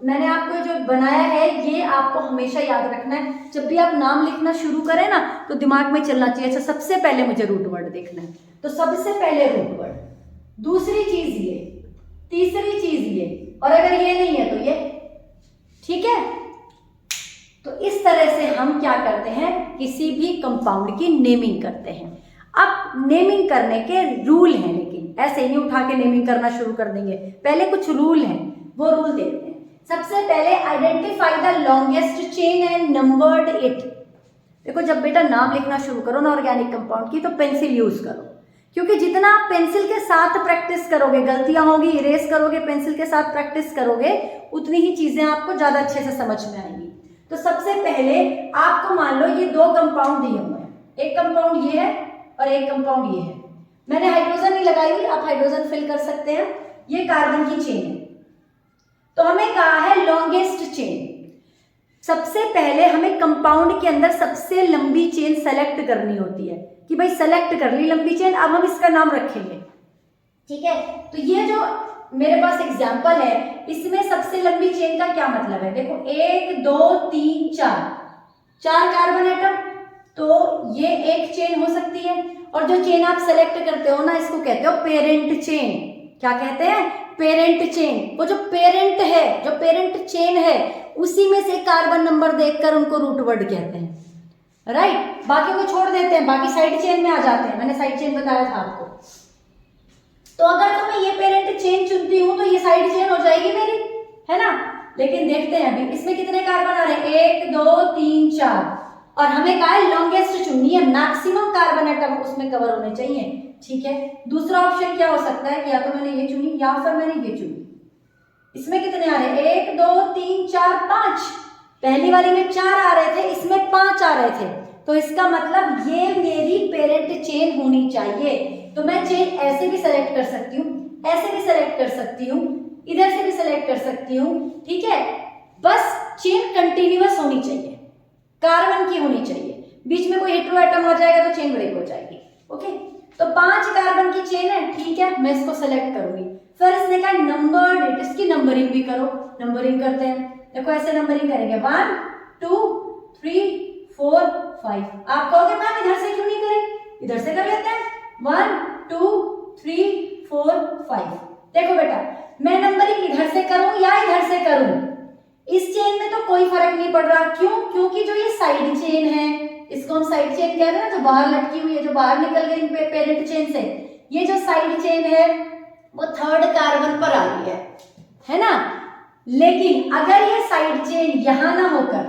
मैंने आपको जो बनाया है ये आपको हमेशा याद रखना है। जब भी आप नाम लिखना शुरू करें ना तो दिमाग में चलना चाहिए, अच्छा सबसे पहले मुझे रूट वर्ड देखना है, तो सबसे पहले रूट वर्ड, दूसरी चीज ये, तीसरी चीज ये, और अगर ये नहीं है तो ये। ठीक है, तो इस तरह से हम क्या करते हैं, किसी भी कंपाउंड की नेमिंग करते हैं। अब नेमिंग करने के रूल हैं, लेकिन ऐसे ही नहीं उठा के नेमिंग करना शुरू कर देंगे, पहले कुछ रूल हैं, वो रूल देखते हैं। सबसे पहले identify the longest chain and numbered it. देखो जब बेटा नाम लिखना शुरू करो ना ऑर्गेनिक कंपाउंड की तो पेंसिल यूज करो, क्योंकि जितना आप पेंसिल के साथ प्रैक्टिस करोगे, गलतियां होगी, इरेज करोगे, पेंसिल के साथ प्रैक्टिस करोगे, उतनी ही चीजें आपको ज्यादा अच्छे से समझ में आएंगी। तो सबसे पहले आपको मान लो ये दो कंपाउंड दिए हुए हैं, एक कंपाउंड ये है और एक कंपाउंड ये है। मैंने हाइड्रोजन नहीं लगाई हुई, आप हाइड्रोजन फिल कर सकते हैं। ये कार्बन की चेन है, तो हमें कहा है लॉन्गेस्ट चेन। सबसे पहले हमें कंपाउंड के अंदर सबसे लंबी चेन सेलेक्ट करनी होती है कि भाई सेलेक्ट कर ली लंबी चेन, अब हम इसका नाम रखेंगे। ठीक है, तो ये जो मेरे पास एग्जांपल है इसमें सबसे लंबी चेन का क्या मतलब है, देखो 1 2 3 4 कार्बन एटम, तो ये एक चेन हो सकती है। और जो चेन आप सेलेक्ट करते हो ना इसको कहते हो पेरेंट चेन। क्या कहते हैं, पेरेंट चेन। वो जो पेरेंट है, जो पेरेंट चेन है उसी में से कार्बन नंबर देखकर उनको रूट वर्ड कहते हैं। राइट, बाकी को छोड़ देते हैं, बाकी साइड चेन में आ जाते हैं, मैंने साइड चेन बताया था आपको। तो अगर तो मैं ये पेरेंट चेन चुनती हूं तो ये साइड चेन हो जाएगी मेरी, है ना। लेकिन देखते हैं अभी इसमें कितने कार्बन आ रहे हैं, 1 2 3 4, और हमें कहा है लॉन्गेस्ट चुननी है, मैक्सिमम कार्बन एटम उसमें कवर होने चाहिए। ठीक है, दूसरा ऑप्शन क्या हो सकता है कि या तो मैंने ये चुनी या फिर मैंने ये चुनी। इसमें कितने आ रहे हैं, 1 2 3 4 5, पहली वाली में 4 आ रहे थे, इसमें 5 आ रहे थे, तो इसका मतलब ये मेरी पेरेंट चेन होनी चाहिए। तो मैं चेन ऐसे भी सेलेक्ट कर सकती हूँ, ऐसे भी सेलेक्ट कर सकती हूँ, इधर से भी सेलेक्ट कर सकती हूँ। ठीक है, बस चेन कंटिन्यूअस होनी चाहिए, कार्बन की होनी चाहिए, बीच में कोई हेटेरो एटम आ जाएगा तो चेन ब्रेक हो जाएगी। ओके, तो 5 कार्बन की चेन है, ठीक है, मैं इसको सेलेक्ट करूंगी। फिर इसने कहा नंबर्ड इट, इसकी नंबरिंग भी करो। नंबरिंग करते हैं, देखो ऐसे नंबरिंग करेंगे 1 2 3 4 5। आप कहोगे मैम इधर से क्यों नहीं करें, इधर से कर लेते हैं, 1 2 3 4 5। देखो बेटा, मैं नंबरिंग इधर से करूं या इधर से करूं, इस चेन में तो कोई फर्क नहीं पड़ रहा। क्यों, क्योंकि जो ये साइड चेन है, इसको हम साइड चेन कहते हैं ना, जो बाहर लटकी हुई है, जो बाहर निकल गई पेरेंट चेन से, ये जो साइड चेन है वो 3rd कार्बन पर आ रही है ना। लेकिन अगर ये साइड चेन यहां ना होकर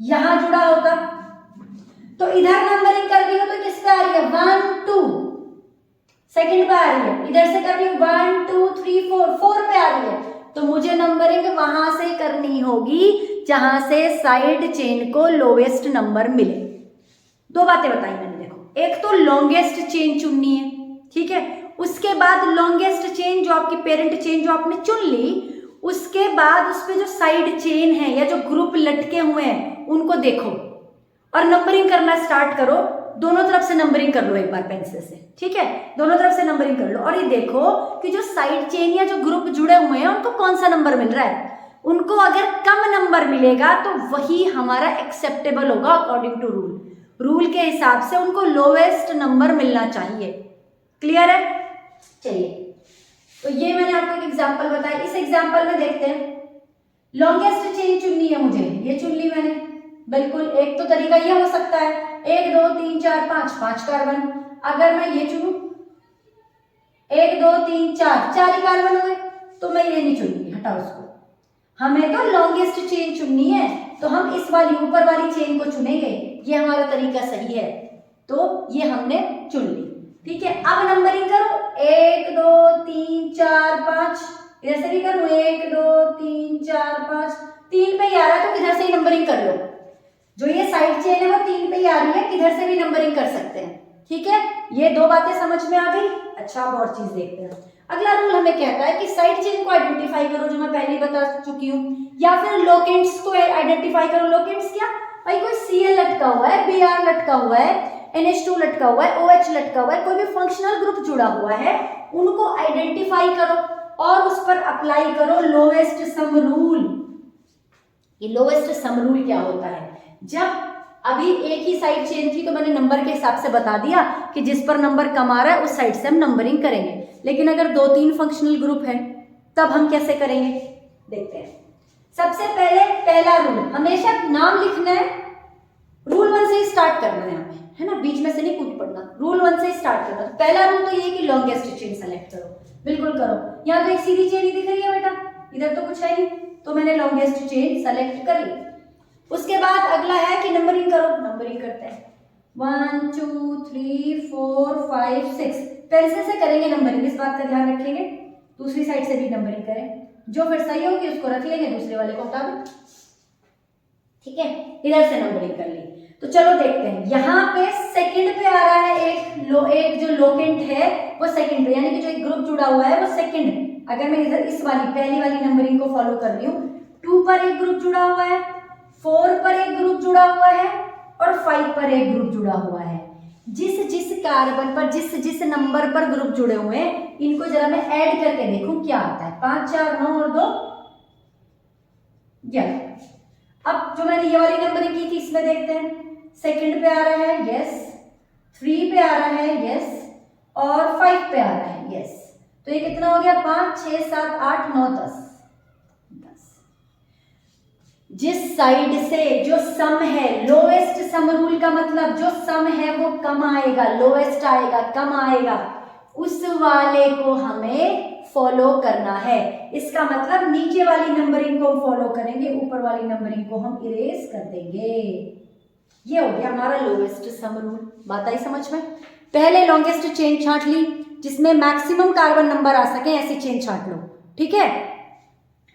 यहां जुड़ा होता तो इधर नंबरिंग कर रही हो तो किस पे आ रही है, 1 2, सेकंड पे आ रही है, इधर से कर रही हूं 1 2 3 4 पे आ रही है, तो मुझे नंबरिंग वहां से करनी होगी जहां से साइड चेन को लोवेस्ट नंबर मिले। दो बातें बताई मैंने, देखो एक तो लॉन्गेस्ट चेन चुननी है, ठीक है, उसके बाद लॉन्गेस्ट चेन जो आपकी पेरेंट चेन जो आपने चुन ली, उसके बाद उस पे जो साइड चेन है या जो ग्रुप लटके हुए हैं उनको देखो और नंबरिंग करना स्टार्ट करो। दोनों तरफ से नंबरिंग कर लो एक बार पेंसिल से, ठीक है, दोनों तरफ से नंबरिंग कर लो और ये देखो कि जो साइड चेन या जो ग्रुप जुड़े हुए हैं उनको कौन सा नंबर मिल रहा है। उनको अगर कम नंबर मिलेगा तो वही हमारा एक्सेप्टेबल होगा अकॉर्डिंग टू रूल के हिसाब से उनको लोवेस्ट नंबर मिलना चाहिए। क्लियर है? चलिए, तो ये मैंने आपको एक एग्जांपल बताया। इस एग्जांपल में देखते हैं, लॉन्गेस्ट चेन चुननी है मुझे, ये चुन ली मैंने। बिल्कुल, एक तो तरीका ये हो सकता है 1 2 3 4 5 कार्बन। अगर मैं ये चुनूं 1 2 3 4 ही कार्बन हो गए, तो मैं ये नहीं चुनूंगी, हटाओ उसको। हमें तो लॉन्गेस्ट चेन चुननी है, तो हम इस वाली ऊपर वाली चेन को चुनेंगे। ये हमारा तरीका सही है, तो ये हमने चुन ली। ठीक है, अब नंबरिंग करो 1 2 3 4 5, इधर से भी करूं 1 2 3 4 5, 3 पे 11 तो इधर से ही नंबरिंग कर लो। जो ये साइड चेन है वो 3 पे ही आ रही है, किधर से भी नंबरिंग कर सकते हैं। ठीक है, ये 2 बातें समझ में आ गई। अच्छा, अब और चीज देखते हैं। अगला रूल हमें कहता है कि साइड चेन को आइडेंटिफाई करो, जो मैं पहले ही बता चुकी हूँ, या फिर लोकेंट्स को आइडेंटिफाई करो। लोकेंट्स क्या भाई, कोई Cl लटका हुआ है, Br लटका हुआ है, NH2 लटका हुआ है, OH लटका हुआ है, कोई भी फंक्शनल ग्रुप जुड़ा हुआ है, उनको आइडेंटिफाई करो और उस पर अप्लाई करो लोएस्ट सम रूल। ये लोएस्ट सम रूल क्या होता है? जब अभी एक ही साइड चेन थी तो मैंने नंबर के हिसाब से बता दिया कि जिस पर नंबर कम आ रहा है उस साइड से हम नंबरिंग करेंगे। लेकिन अगर 2-3 फंक्शनल ग्रुप है तब हम कैसे करेंगे, देखते हैं। सबसे पहले पहला रूल, हमेशा नाम लिखना है, रूल 1 से ही स्टार्ट करना है हमें, है ना, बीच में से नहीं कूद पड़ना, रूल 1 से ही स्टार्ट करना। तो पहला रूल तो ये कि लॉन्गेस्ट चेन सेलेक्ट करो। बिल्कुल करो। यहाँ तो एक सीधी चेन ही दिख रही है बेटा, इधर तो कुछ है नहीं, तो मैंने लॉन्गेस्ट चेन सेलेक्ट कर ली। उसके बाद अगला है कि नंबरिंग करो। नंबरिंग करते हैं 1 2 3 4 5 6, पेंसिल से करेंगे नंबरिंग, इस बात का ध्यान रखेंगे। दूसरी साइड से भी नंबरिंग करें, जो फिर सही होगी उसको रख लेंगे, दूसरे वाले को हटा दो। ठीक है, इधर से नंबरिंग कर ली। तो चलो देखते हैं, यहाँ पे सेकंड पे आ रहा है एक जो लोकेंट है वो सेकंड पे, यानी कि जो एक ग्रुप जुड़ा हुआ है वो सेकंड। अगर मैं इधर इस वाली पहली वाली नंबरिंग को फॉलो कर रही हूँ, 2 पर एक ग्रुप जुड़ा हुआ है, 4 पर एक ग्रुप जुड़ा हुआ है और 5 पर एक ग्रुप जुड़ा हुआ है। जिस जिस कार्बन पर जिस जिस नंबर पर ग्रुप जुड़े हुए हैं, इनको जरा मैं ऐड करके देखूं क्या आता है। 5 4 9 और 2 11। अब जो मैंने ये वाली नंबरिंग की थी इसमें देखते हैं, सेकंड पे आ रहा है यस, 3 पे आ रहा है यस और 5 पे आ रहा है यस। तो ये कितना हो गया, 5 6 7 8 9 10। जिस साइड से जो सम है, लोएस्ट सम रूल का मतलब जो सम है वो कम आएगा, लोएस्ट आएगा, कम आएगा, उस वाले को हमें फॉलो करना है। इसका मतलब नीचे वाली नंबरिंग को फॉलो करेंगे, ऊपर वाली नंबरिंग को हम इरेज कर देंगे। ये हो गया हमारा लोएस्ट सम रूल। बात आई समझ में? पहले लॉन्गेस्ट चेन छांट ली, जिसमें मैक्सिमम कार्बन नंबर आ सके, ऐसी चेन छांट लो। ठीक है,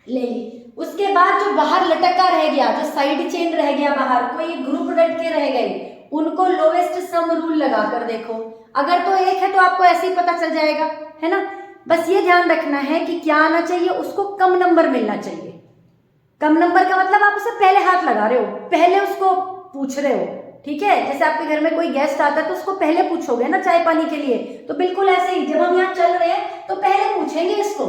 ले ली। उसके बाद जो बाहर लटका रह गया, जो साइड चेन रह गया बाहर, कोई ग्रुप रट के रह गए, उनको लोएस्ट सम रूल लगा कर देखो। अगर तो एक है तो आपको ऐसे ही पता चल जाएगा, है ना। बस ये ध्यान रखना है कि क्या आना चाहिए, उसको कम नंबर मिलना चाहिए। कम नंबर का मतलब आप उसे पहले हाथ लगा रहे हो, पहले उसको पूछ रहे हो। ठीक है, जैसे आपके घर में कोई गेस्ट आता है तो उसको पहले पूछोगे ना चाय पानी के लिए, तो बिल्कुल ऐसे ही जब हम यहाँ चल रहे हैं तो पहले पूछेंगे इसको।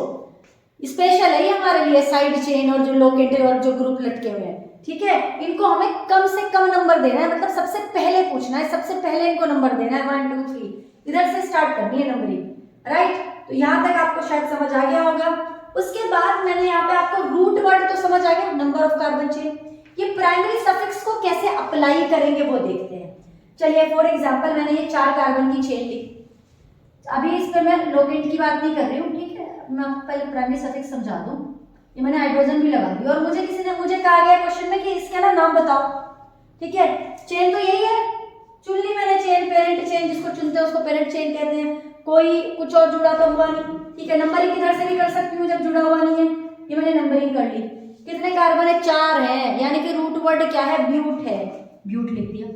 स्पेशल है ये हमारे लिए, साइड चेन और जो लोकेट और जो ग्रुप लटके हुए हैं। ठीक है, इनको हमें कम से कम नंबर देना है, मतलब सबसे पहले पूछना है, सबसे पहले इनको नंबर देना है। 1 2 3 इधर से स्टार्ट करनी है नंबरिंग, राइट। तो यहाँ तक आपको शायद समझ आ गया होगा। उसके बाद मैंने यहाँ पे आपको रूट वर्ड तो समझ आ गया, नंबर ऑफ कार्बन चेन। ये प्राइमरी सफिक्स को कैसे अप्लाई करेंगे वो देखते हैं। चलिए फॉर एग्जाम्पल मैंने ये 4 कार्बन की चेन ली, अभी इस पे मैं लोकेट की बात नहीं कर रही हूँ। ठीक है, मैं आपको पहले प्राइमरी सफिक्स समझा दूं। ये मैंने हाइड्रोजन भी लगा दी और मुझे किसी ने मुझे कहा गया क्वेश्चन में कि इसका ना नाम बताओ। ठीक है, चेन तो यही है, चुन ली मैंने चेन, पेरेंट चेन जिसको चुनते हैं उसको पेरेंट चेन कहते हैं। कोई कुछ और जुड़ा तो हुआ नहीं। ठीक है, नंबरिंग किधर से भी कर सकती हूँ जब जुड़ा हुआ नहीं है। ये मैंने नंबरिंग कर ली। कितने कार्बन है, 4 है, यानी कि रूट वर्ड क्या है, ब्यूट है, ब्यूट लिख दिया।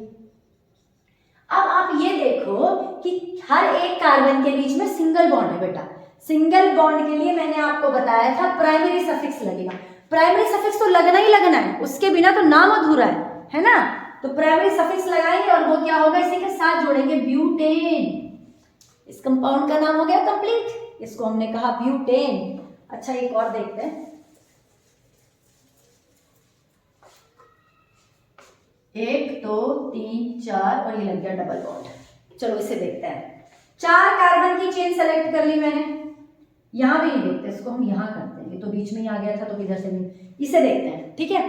अब आप ये देखो कि हर एक कार्बन के बीच में सिंगल बॉन्ड है बेटा। सिंगल बॉन्ड के लिए मैंने आपको बताया था प्राइमरी सफिक्स लगेगा। प्राइमरी सफिक्स तो लगना ही लगना है, उसके बिना तो नाम अधूरा है ना। तो प्राइमरी सफिक्स लगाएंगे और वो क्या होगा, इसी के साथ जोड़ेंगे ब्यूटेन। इस कंपाउंड का नाम हो गया कंप्लीट, इसको हमने कहा ब्यूटेन। अच्छा एक और देखते हैं, 1 2 3 4 और ये लग गया डबल बॉन्ड। चलो इसे देखते हैं। 4 कार्बन की चेन सेलेक्ट कर ली मैंने, यहां भी नहीं देखते, इसको हम यहां करते हैं, ये तो बीच में ही आ गया था तो किधर से भी, इसे देखते हैं। ठीक है,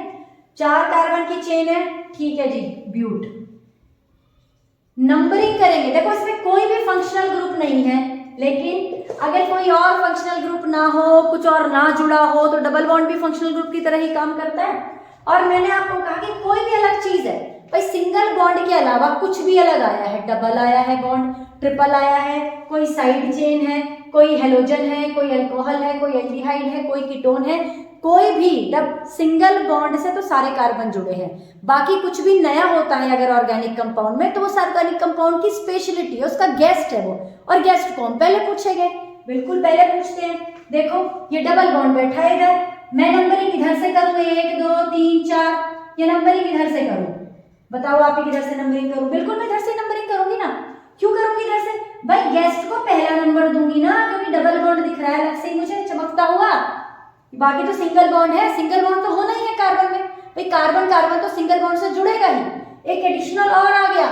4 कार्बन की चेन है, ठीक है जी, ब्यूट। नंबरिंग करेंगे, देखो इसमें कोई भी फंक्शनल ग्रुप नहीं है, लेकिन अगर कोई और फंक्शनल ग्रुप ना हो, कुछ और ना जुड़ा हो, तो डबल बॉन्ड भी फंक्शनल ग्रुप की तरह ही काम करता है। और मैंने आपको कहा कि कोई भी अलग चीज है, भाई सिंगल बॉन्ड के अलावा कुछ भी अलग आया है, डबल आया है बॉन्ड, ट्रिपल आया है, कोई साइड चेन है, कोई हेलोजन है, कोई अल्कोहल है, कोई एल्डिहाइड है, कोई कीटोन है, कोई भी सिंगल बॉन्ड से तो सारे कार्बन जुड़े हैं। बाकी कुछ भी नया होता है अगर ऑर्गेनिक कंपाउंड में तो वो ऑर्गेनिक कंपाउंड की स्पेशलिटी है, उसका गेस्ट है वो। और गेस्ट कौन पहले पूछेंगे? बिल्कुल पहले पूछते हैं। देखो ये डबल बॉन्ड बैठा है इधर, मैं नंबरिंग इधर से करूँ 1 2 3 4, ये नंबरिंग इधर से करूँ। बताओ आप इधर से नंबरिंग करूँ? बिल्कुल मैं इधर से नंबरिंग करूंगी ना। क्यों करूंगी इधर से? भाई गेस्ट को पहला नंबर दूंगी ना, क्योंकि डबल बॉन्ड दिख रहा है अलग से मुझे चमकता हुआ। बाकी तो सिंगल बॉन्ड है, सिंगल बॉन्ड तो होना ही है कार्बन में। भाई कार्बन कार्बन तो सिंगल बॉन्ड से जुड़ेगा ही। एक एडिशनल और आ गया,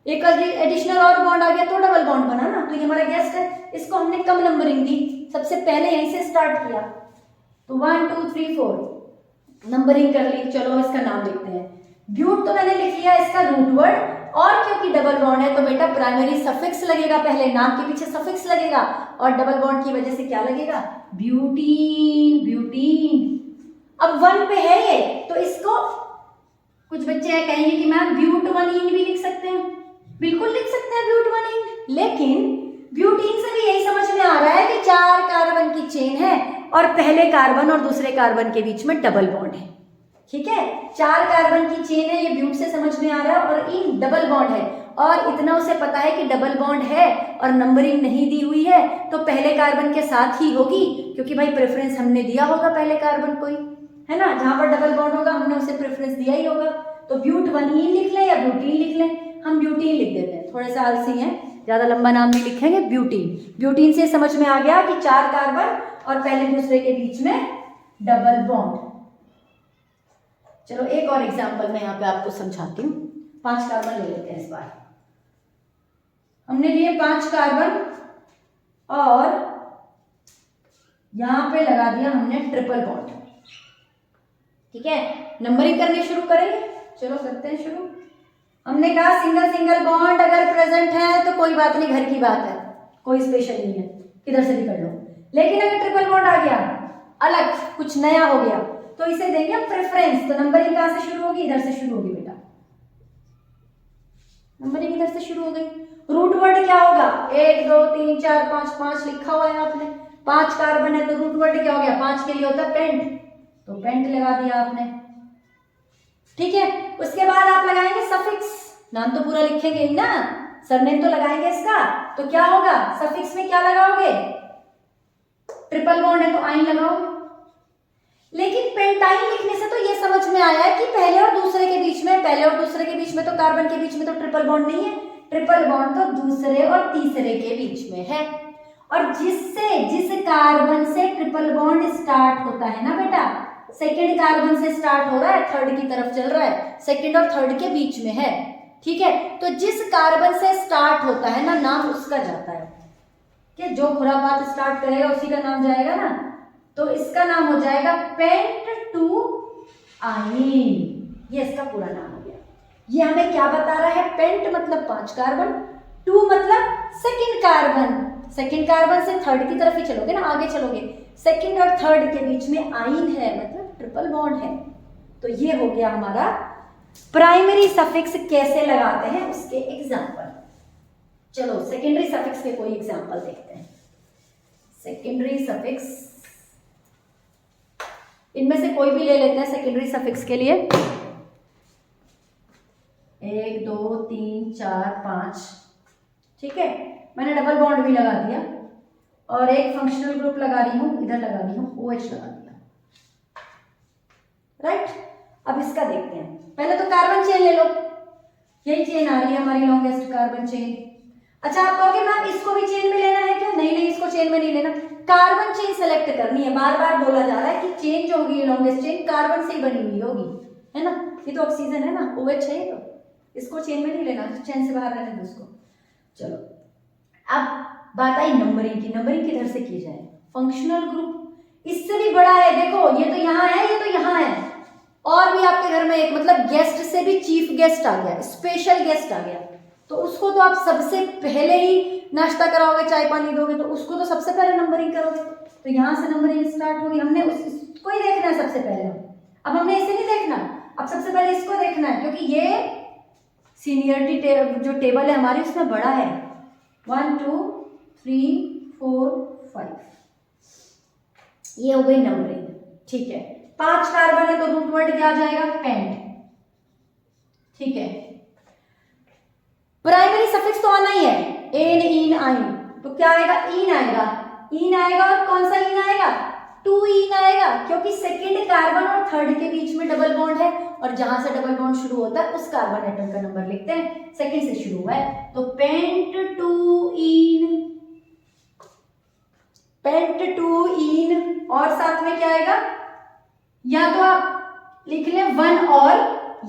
एक एडिशनल और बॉन्ड आ गया तो डबल बॉन्ड बना ना। तो ये हमारा गेस्ट है, इसको हमने कम नंबरिंग दी, सबसे पहले यहीं से स्टार्ट किया। तो 1 2 3 4 नंबरिंग कर ली। चलो इसका नाम देखते हैं। ब्यूट तो मैंने लिख लिया इसका रूट वर्ड, और क्योंकि डबल बॉन्ड है तो बेटा प्राइमरी सफिक्स लगेगा, पहले नाम के पीछे सफिक्स लगेगा, और डबल बॉन्ड की वजह से क्या लगेगा? ब्यूटीन। ब्यूटीन अब 1 पे है ये, तो इसको कुछ बच्चे कहेंगे कि मैम ब्यूटवनीन भी लिख सकते हैं। बिल्कुल लिख सकते हैं ब्यूटवनीन, लेकिन ब्यूटीन से भी यही समझ में आ रहा है कि 4 कार्बन की चेन है और पहले कार्बन और दूसरे कार्बन के बीच में डबल बॉन्ड है। ठीक है, 4 कार्बन की चेन है, ये ब्यूट से समझ में आ रहा है, और इन डबल बॉन्ड है, और इतना उसे पता है कि डबल बॉन्ड है और नंबरिंग नहीं दी हुई है तो पहले कार्बन के साथ ही होगी, क्योंकि भाई प्रेफरेंस हमने दिया होगा पहले कार्बन को ही, है ना। जहां पर डबल बॉन्ड होगा हमने उसे प्रेफरेंस दिया ही होगा। तो ब्यूटवनीन लिख लें या ब्यूटीन लिख लें? हम ब्यूटीन लिख देते हैं, थोड़े से आलसी हैं, ज्यादा लंबा नाम नहीं लिखेंगे, ब्यूटीन। ब्यूटीन से समझ में आ गया कि 4 कार्बन और पहले दूसरे के बीच में डबल बॉन्ड। चलो एक और एग्जांपल मैं यहाँ पे आपको समझाती हूँ। 5 कार्बन ले लेते हैं इस बार। हमने लिए 5 कार्बन और यहां पे लगा दिया हमने ट्रिपल बॉन्ड। ठीक है, नंबरिंग करने शुरू करेंगे। चलो करते हैं शुरू। हमने कहा सिंगल सिंगल बॉन्ड अगर प्रेजेंट है तो कोई बात नहीं, घर की बात है, कोई स्पेशल नहीं है, इधर से भी कर लो। लेकिन अगर ट्रिपल बॉन्ड आ गया, अलग कुछ नया हो गया, तो इसे देंगे प्रेफरेंस। तो नंबरिंग कहां से शुरू होगी? इधर से शुरू होगी बेटा, नंबरिंग इधर से शुरू हो गई। रूट वर्ड क्या होगा? 1 2 3 4 5, 5 लिखा हुआ है आपने। 5 कार्बन है तो रूट वर्ड क्या हो गया? 5 के लिए होता है पेंट, तो पेंट लगा दिया आपने। ठीक है, उसके बाद आप लगाएंगे सफिक्स। नाम तो पूरा लिखेंगे ही ना, सरनेम तो लगाएंगे इसका, तो क्या होगा? सफिक्स में क्या लगाओगे? ट्रिपल बॉन्ड है तो आइन लगाओगे। लेकिन पेंटाइन लिखने से तो ये समझ में आया है कि पहले और दूसरे के बीच में, पहले और दूसरे के बीच में तो कार्बन के बीच में तो ट्रिपल बॉन्ड नहीं है, ट्रिपल बॉन्ड तो दूसरे और तीसरे के बीच में है। और जिस कार्बन से ट्रिपल बॉन्ड स्टार्ट होता है ना बेटा, सेकेंड कार्बन से स्टार्ट हो रहा है, थर्ड की तरफ चल रहा है, सेकेंड और थर्ड के बीच में है। ठीक है, तो जिस कार्बन से स्टार्ट होता है ना, नाम उसका जाता है कि जो खुरापात स्टार्ट करेगा उसी का नाम जाएगा ना, तो इसका नाम हो जाएगा पेंट टू आइन। ये इसका पूरा नाम हो गया। ये हमें क्या बता रहा है? पेंट मतलब 5 कार्बन, 2 मतलब सेकेंड कार्बन, सेकेंड कार्बन से थर्ड की तरफ ही चलोगे ना, आगे चलोगे, सेकेंड और थर्ड के बीच में आइन है, मतलब ट्रिपल बॉन्ड है। तो ये हो गया हमारा प्राइमरी सफिक्स कैसे लगाते हैं उसके एग्जांपल। चलो सेकेंडरी सफिक्स के कोई एग्जांपल देखते हैं। सेकेंडरी सफिक्स, इनमें से कोई भी ले लेते हैं सेकेंडरी सफिक्स के लिए। 1 2 3 4 5। ठीक है, मैंने डबल बॉन्ड भी लगा दिया और एक फंक्शनल ग्रुप लगा रही हूं, इधर लगा रही हूं, OH लगा दिया। राइट, अब इसका देखते हैं। पहले तो कार्बन चेन ले लो, यही चेन आ रही है हमारी लॉन्गेस्ट कार्बन चेन। अच्छा आप कहोगे मैम इसको भी चेन में लेना है क्या? नहीं नहीं, इसको चेन में नहीं लेना, कार्बन चेन सेलेक्ट करनी है। बार बार बोला जा रहा है कि चेन जो होगी लॉन्गेस्ट चेन कार्बन से ही बनी हुई होगी, है ना। ये तो ऑक्सीजन है ना, OH है, तो इसको चेन में नहीं लेना, चेन से बाहर रहने दो उसको। चलो अब बात आई नंबरिंग की। नंबरिंग किधर से की जाए? फंक्शनल ग्रुप, इससे भी बड़ा है। देखो ये तो यहाँ है, ये तो यहाँ है, और भी आपके घर में एक मतलब गेस्ट से भी चीफ गेस्ट आ गया, स्पेशल गेस्ट आ गया, तो उसको तो आप सबसे पहले ही नाश्ता कराओगे, चाय पानी दोगे, तो उसको तो सबसे पहले नंबरिंग करोगे। तो यहाँ से नंबरिंग स्टार्ट होगी। हमने उसको ही देखना है सबसे पहले। अब हमने इसे नहीं देखना, अब सबसे पहले इसको देखना है क्योंकि ये सीनियरिटी जो टेबल है हमारी उसमें बड़ा है। 1 2 3 4 5 ये हो गई नंबरिंग। ठीक है, 5 कार्बन है तो रूट वर्ड क्या आ जाएगा? पेंट। ठीक है, प्राइमरी सफिक्स तो आना ही है, एन इन आइन, तो क्या आएगा? इन आएगा, इन आएगा। और कौन सा इन आएगा? 2 इन आएगा, क्योंकि सेकेंड कार्बन और थर्ड के बीच में डबल बॉन्ड है और जहां से डबल बॉन्ड शुरू होता है उस कार्बन एटम का नंबर लिखते हैं, सेकेंड से शुरू हुआ है तो पेंट 2 इन, पेंट 2 इन। और साथ में क्या आएगा? या तो आप लिख लें 1 ऑल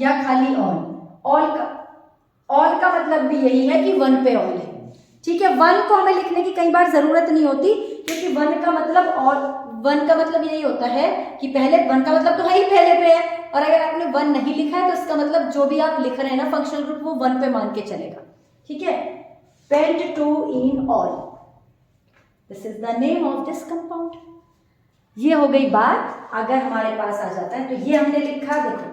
या खाली ऑल। ऑल का मतलब भी यही है कि 1 पे ऑल है। ठीक है, 1 को हमें लिखने की कई बार जरूरत नहीं होती क्योंकि 1 का मतलब ऑल, 1 का मतलब यही होता है कि पहले 1 का मतलब तो है ही पहले पे है, और अगर आपने 1 नहीं लिखा है तो इसका मतलब जो भी आप लिख रहे हैं ना फंक्शनल ग्रुप वो 1 पे मान के चलेगा। ठीक है, pent 2 en al, this is the name of this compound. ये हो गई बात। अगर हमारे पास आ जाता है तो ये हमने लिखा, देखो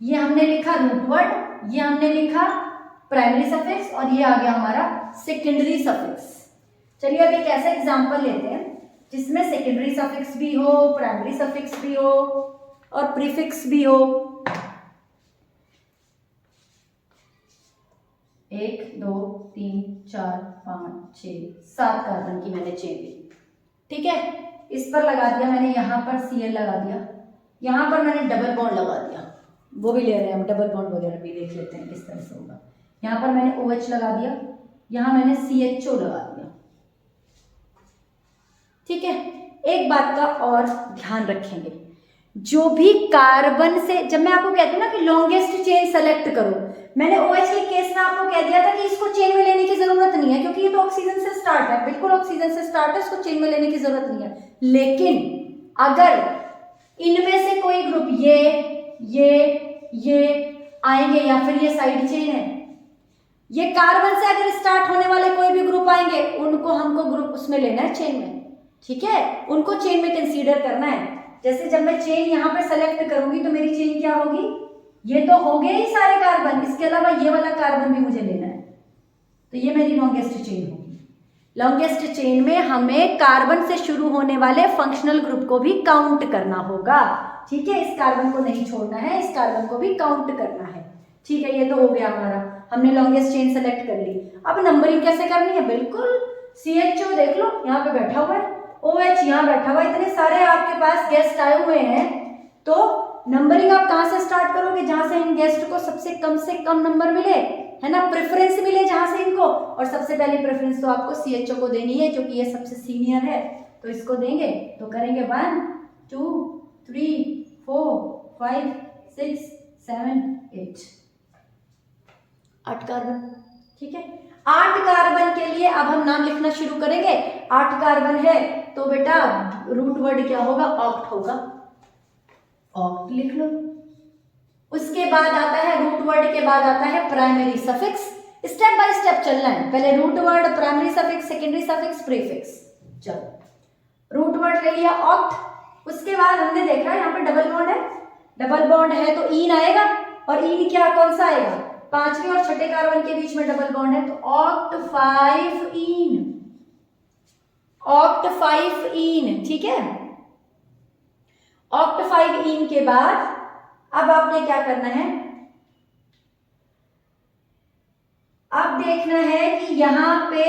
ये हमने लिखा रूट वर्ड, ये हमने लिखा प्राइमरी सफिक्स और ये आ गया हमारा सेकेंडरी सफिक्स। चलिए अब एक ऐसा एग्जांपल लेते हैं जिसमें सेकेंडरी सफिक्स भी हो, प्राइमरी सफिक्स भी हो और प्रीफिक्स भी हो। 1 2 3 4 5 6 7 कार्बन की मैंने चेन ली। ठीक है, इस पर लगा दिया मैंने, यहां पर Cl लगा दिया, यहां पर मैंने डबल बॉन्ड लगा दिया, वो भी ले रहे हैं हम, डबल बॉन्ड वगैरह भी देख लेते हैं किस तरह से होगा। यहाँ पर मैंने OH लगा दिया, यहाँ मैंने CHO लगा दिया। ठीक है, एक बात का और ध्यान रखेंगे, जो भी कार्बन से, जब मैं आपको कहती हूँ ना कि लॉन्गेस्ट चेन सेलेक्ट करो, मैंने OH के केस में आपको कह दिया था कि इसको चेन में लेने की जरूरत नहीं है क्योंकि ये तो ऑक्सीजन से स्टार्ट है, बिल्कुल ऑक्सीजन से स्टार्ट है, इसको चेन में लेने की जरूरत नहीं है। लेकिन अगर इनमें से कोई ग्रुप ये आएंगे या फिर ये साइड चेन है, ये कार्बन से अगर स्टार्ट होने वाले कोई भी ग्रुप आएंगे उनको हमको ग्रुप उसमें लेना है चेन में। ठीक है, उनको चेन में कंसीडर करना है। जैसे जब मैं चेन यहाँ पे सेलेक्ट करूंगी तो मेरी चेन क्या होगी? ये तो हो गए ही सारे कार्बन, इसके अलावा ये वाला कार्बन भी मुझे लेना है, तो ये मेरी लॉन्गेस्ट चेन होगी। लॉन्गेस्ट चेन में हमें कार्बन से शुरू होने वाले फंक्शनल ग्रुप को भी काउंट करना होगा। ठीक है, इस कार्बन को नहीं छोड़ना है, इस कार्बन को भी काउंट करना है। ठीक है, ये तो हो गया हमारा, हमने लॉन्गेस्ट चेन सेलेक्ट कर ली। अब नंबरिंग कैसे करनी है? बिल्कुल CHO देख लो यहाँ पे बैठा हुआ है, OH यहाँ बैठा हुआ है, इतने सारे आपके पास गेस्ट आए हुए हैं, तो नंबरिंग आप कहाँ से स्टार्ट करोगे? जहां से इन गेस्ट को सबसे कम नंबर मिले, है ना, प्रेफरेंस मिले जहां से इनको, और सबसे पहली प्रेफरेंस तो आपको CHO को देनी है क्योंकि ये सबसे सीनियर है, तो इसको देंगे। तो करेंगे 1 2 3 4 5 6 7 8 8 कार्बन। ठीक है, 8 कार्बन के लिए अब हम नाम लिखना शुरू करेंगे। 8 कार्बन है तो बेटा रूट वर्ड क्या होगा? ऑक्ट होगा, ऑक्ट लिख लो। उसके बाद आता है रूट वर्ड के बाद आता है primary suffix. Step by step चलना है, पहले root word, primary suffix, secondary suffix, prefix. चलो रूट वर्ड ले लिया ऑक्ट, उसके बाद हमने देखा यहाँ पे डबल बॉन्ड है, डबल बॉन्ड है तो इन आएगा, और इन क्या कौन सा आएगा? 5वें और 6ठे कार्बन के बीच में डबल बॉन्ड है तो ऑक्ट 5 इन, ऑक्ट 5 इन। ठीक है, ऑक्ट 5 इन के बाद अब आपने क्या करना है? अब देखना है कि यहाँ पे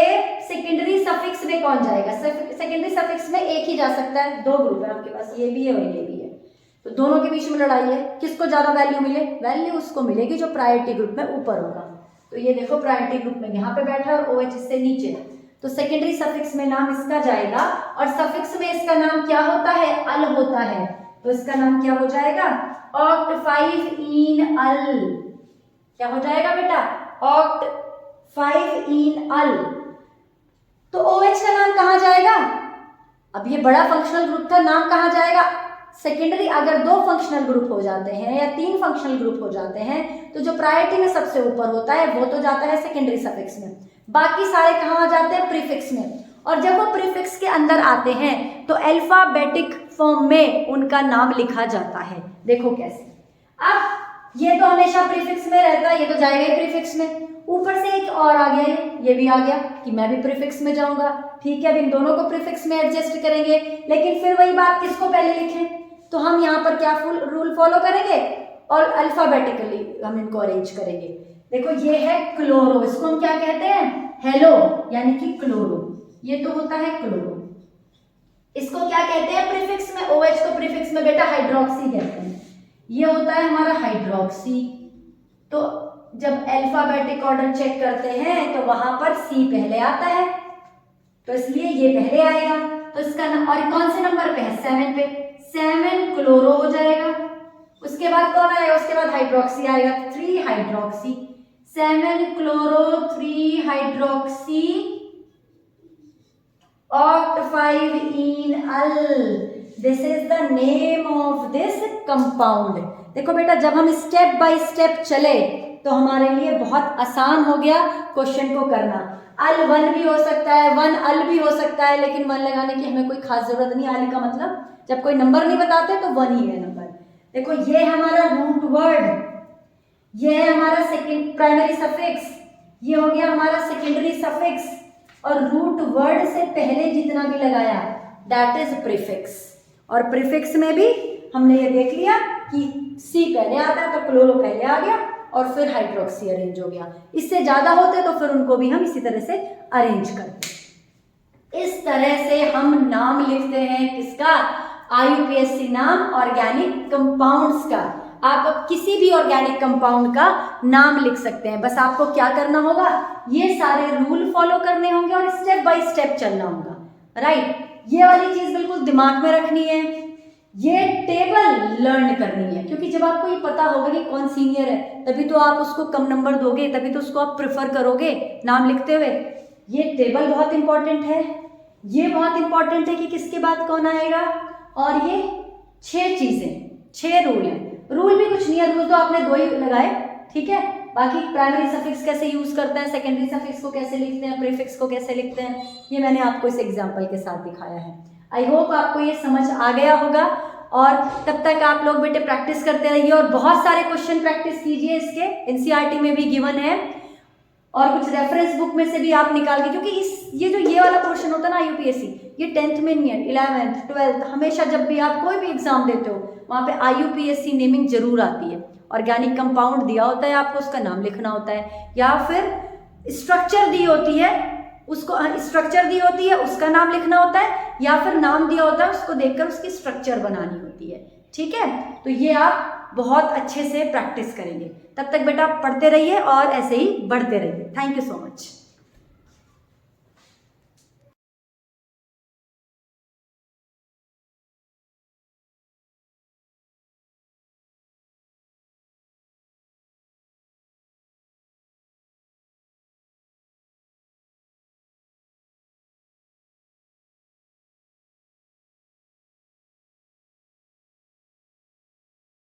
सेकेंडरी सफिक्स में कौन जाएगा। सेकेंडरी सफिक्स में एक ही जा सकता है, 2 ग्रुप है आपके पास, ये भी है और ये भी है, तो दोनों के बीच में लड़ाई है, किसको ज्यादा वैल्यू मिले? वैल्यू उसको मिलेगी जो प्रायोरिटी ग्रुप में ऊपर होगा। तो ये देखो प्रायोरिटी ग्रुप में यहाँ पे बैठा है और OH इससे नीचे, तो सेकेंडरी सफिक्स में नाम इसका जाएगा, और सफिक्स में इसका नाम क्या होता है? अल होता है, तो इसका नाम क्या हो जाएगा? ऑक्ट 5 इन अल। क्या हो जाएगा बेटा? ऑक्ट 5 इन अल। तो OH का नाम कहां जाएगा? अब ये बड़ा फंक्शनल ग्रुप था, नाम कहां जाएगा? सेकेंडरी। अगर 2 फंक्शनल ग्रुप हो जाते हैं या 3 फंक्शनल ग्रुप हो जाते हैं तो जो प्रायोरिटी में सबसे ऊपर होता है वो तो जाता है सेकेंडरी सफिक्स में, बाकी सारे कहां आ जाते हैं? प्रीफिक्स में। और जब वो प्रीफिक्स के अंदर आते हैं तो अल्फाबेटिक फॉर्म में उनका नाम लिखा जाता है। देखो कैसे, अब ये तो हमेशा प्रीफिक्स में रहता है, ये तो जाएगा ही प्रीफिक्स में। ऊपर से एक और आ गया, ये भी आ गया कि मैं भी प्रीफिक्स में जाऊंगा। ठीक है, अब इन दोनों को प्रीफिक्स में एडजस्ट करेंगे, लेकिन फिर वही बात, किसको पहले लिखें? तो हम यहाँ पर क्या रूल फॉलो करेंगे और अल्फाबेटिकली हम इनको अरेंज करेंगे। देखो ये है क्लोरो, इसको हम क्या कहते हैं? हेलो, यानी कि क्लोरो। ये तो होता है क्लोरो। इसको क्या कहते हैं प्रीफिक्स में? OH को प्रीफिक्स में बेटा हाइड्रोक्सी कहते हैं। ये होता है हमारा हाइड्रोक्सी। तो जब अल्फाबेटिक ऑर्डर चेक करते हैं तो वहां पर C पहले आता है, तो इसलिए ये पहले आएगा। तो इसका नाम, और कौन से नंबर पे है? 7 पे। 7 क्लोरो हो जाएगा। उसके बाद कौन आएगा? उसके बाद हाइड्रोक्सी आएगा, 3 hydroxy. 7 chloro 3 hydroxy oct 5 en al. This is the name of this compound. देखो बेटा, जब हम स्टेप बाय स्टेप चले तो हमारे लिए बहुत आसान हो गया क्वेश्चन को करना। अल 1 भी हो सकता है, 1 अल भी हो सकता है, लेकिन 1 लगाने की हमें कोई खास जरूरत नहीं। अल का मतलब जब कोई नंबर नहीं बताते तो 1 ही है नंबर। देखो ये हमारा रूट वर्ड, ये है हमारा सेकेंड प्राइमरी सफिक्स, ये हो गया हमारा सेकेंडरी सफिक्स, और रूट वर्ड से पहले जितना भी लगाया दैट इज प्रीफिक्स। और प्रीफिक्स में भी हमने ये देख लिया कि C पहले आता है तो क्लोरो पहले आ गया और फिर हाइड्रोक्सी अरेंज हो गया। इससे ज्यादा होते तो फिर उनको भी हम इसी तरह से अरेंज करते। इस तरह से हम नाम लिखते हैं किसका? IUPAC नाम ऑर्गेनिक कंपाउंड्स का। आप अब किसी भी ऑर्गेनिक कंपाउंड का नाम लिख सकते हैं। बस आपको क्या करना होगा? ये सारे रूल फॉलो करने होंगे और स्टेप बाय स्टेप चलना होगा। राइट, ये वाली चीज बिल्कुल दिमाग में रखनी है। ये टेबल लर्न करनी है, क्योंकि जब आपको ये पता होगा कि कौन सीनियर है तभी तो आप उसको कम नंबर दोगे, तभी तो उसको आप प्रेफर करोगे नाम लिखते हुए। ये टेबल बहुत इंपॉर्टेंट है, ये बहुत इंपॉर्टेंट है कि किसके बाद कौन आएगा, और ये 6 चीजें, 6 रूल है। रूल भी कुछ नहीं है, रूल तो आपने 2 ही लगाए, ठीक है। बाकी प्राइमरी सफिक्स कैसे यूज करते हैं, सेकेंडरी सफिक्स को कैसे लिखते हैं, प्रीफिक्स को कैसे लिखते हैं, ये मैंने आपको इस एग्जांपल के साथ दिखाया है। आई होप आपको ये समझ आ गया होगा, और तब तक आप लोग बेटे प्रैक्टिस करते रहिए और बहुत सारे क्वेश्चन प्रैक्टिस कीजिए। इसके NCERT में भी गिवन है और कुछ रेफरेंस बुक में से भी आप निकाल के, क्योंकि ये वाला पोर्शन होता है ना IUPAC, ये 10th में नहीं है, 11th 12th हमेशा जब भी आप कोई भी एग्जाम देते हो वहाँ पे IUPAC नेमिंग जरूर आती है। ऑर्गेनिक कंपाउंड दिया होता है, आपको उसका नाम लिखना होता है, या फिर स्ट्रक्चर दी होती है, उसको स्ट्रक्चर दी होती है उसका नाम लिखना होता है, या फिर नाम दिया होता है उसको देखकर उसकी स्ट्रक्चर बनानी होती है। ठीक है, तो ये आप बहुत अच्छे से प्रैक्टिस करेंगे। तब तक बेटा पढ़ते रहिए और ऐसे ही बढ़ते रहिए। Thank you so much.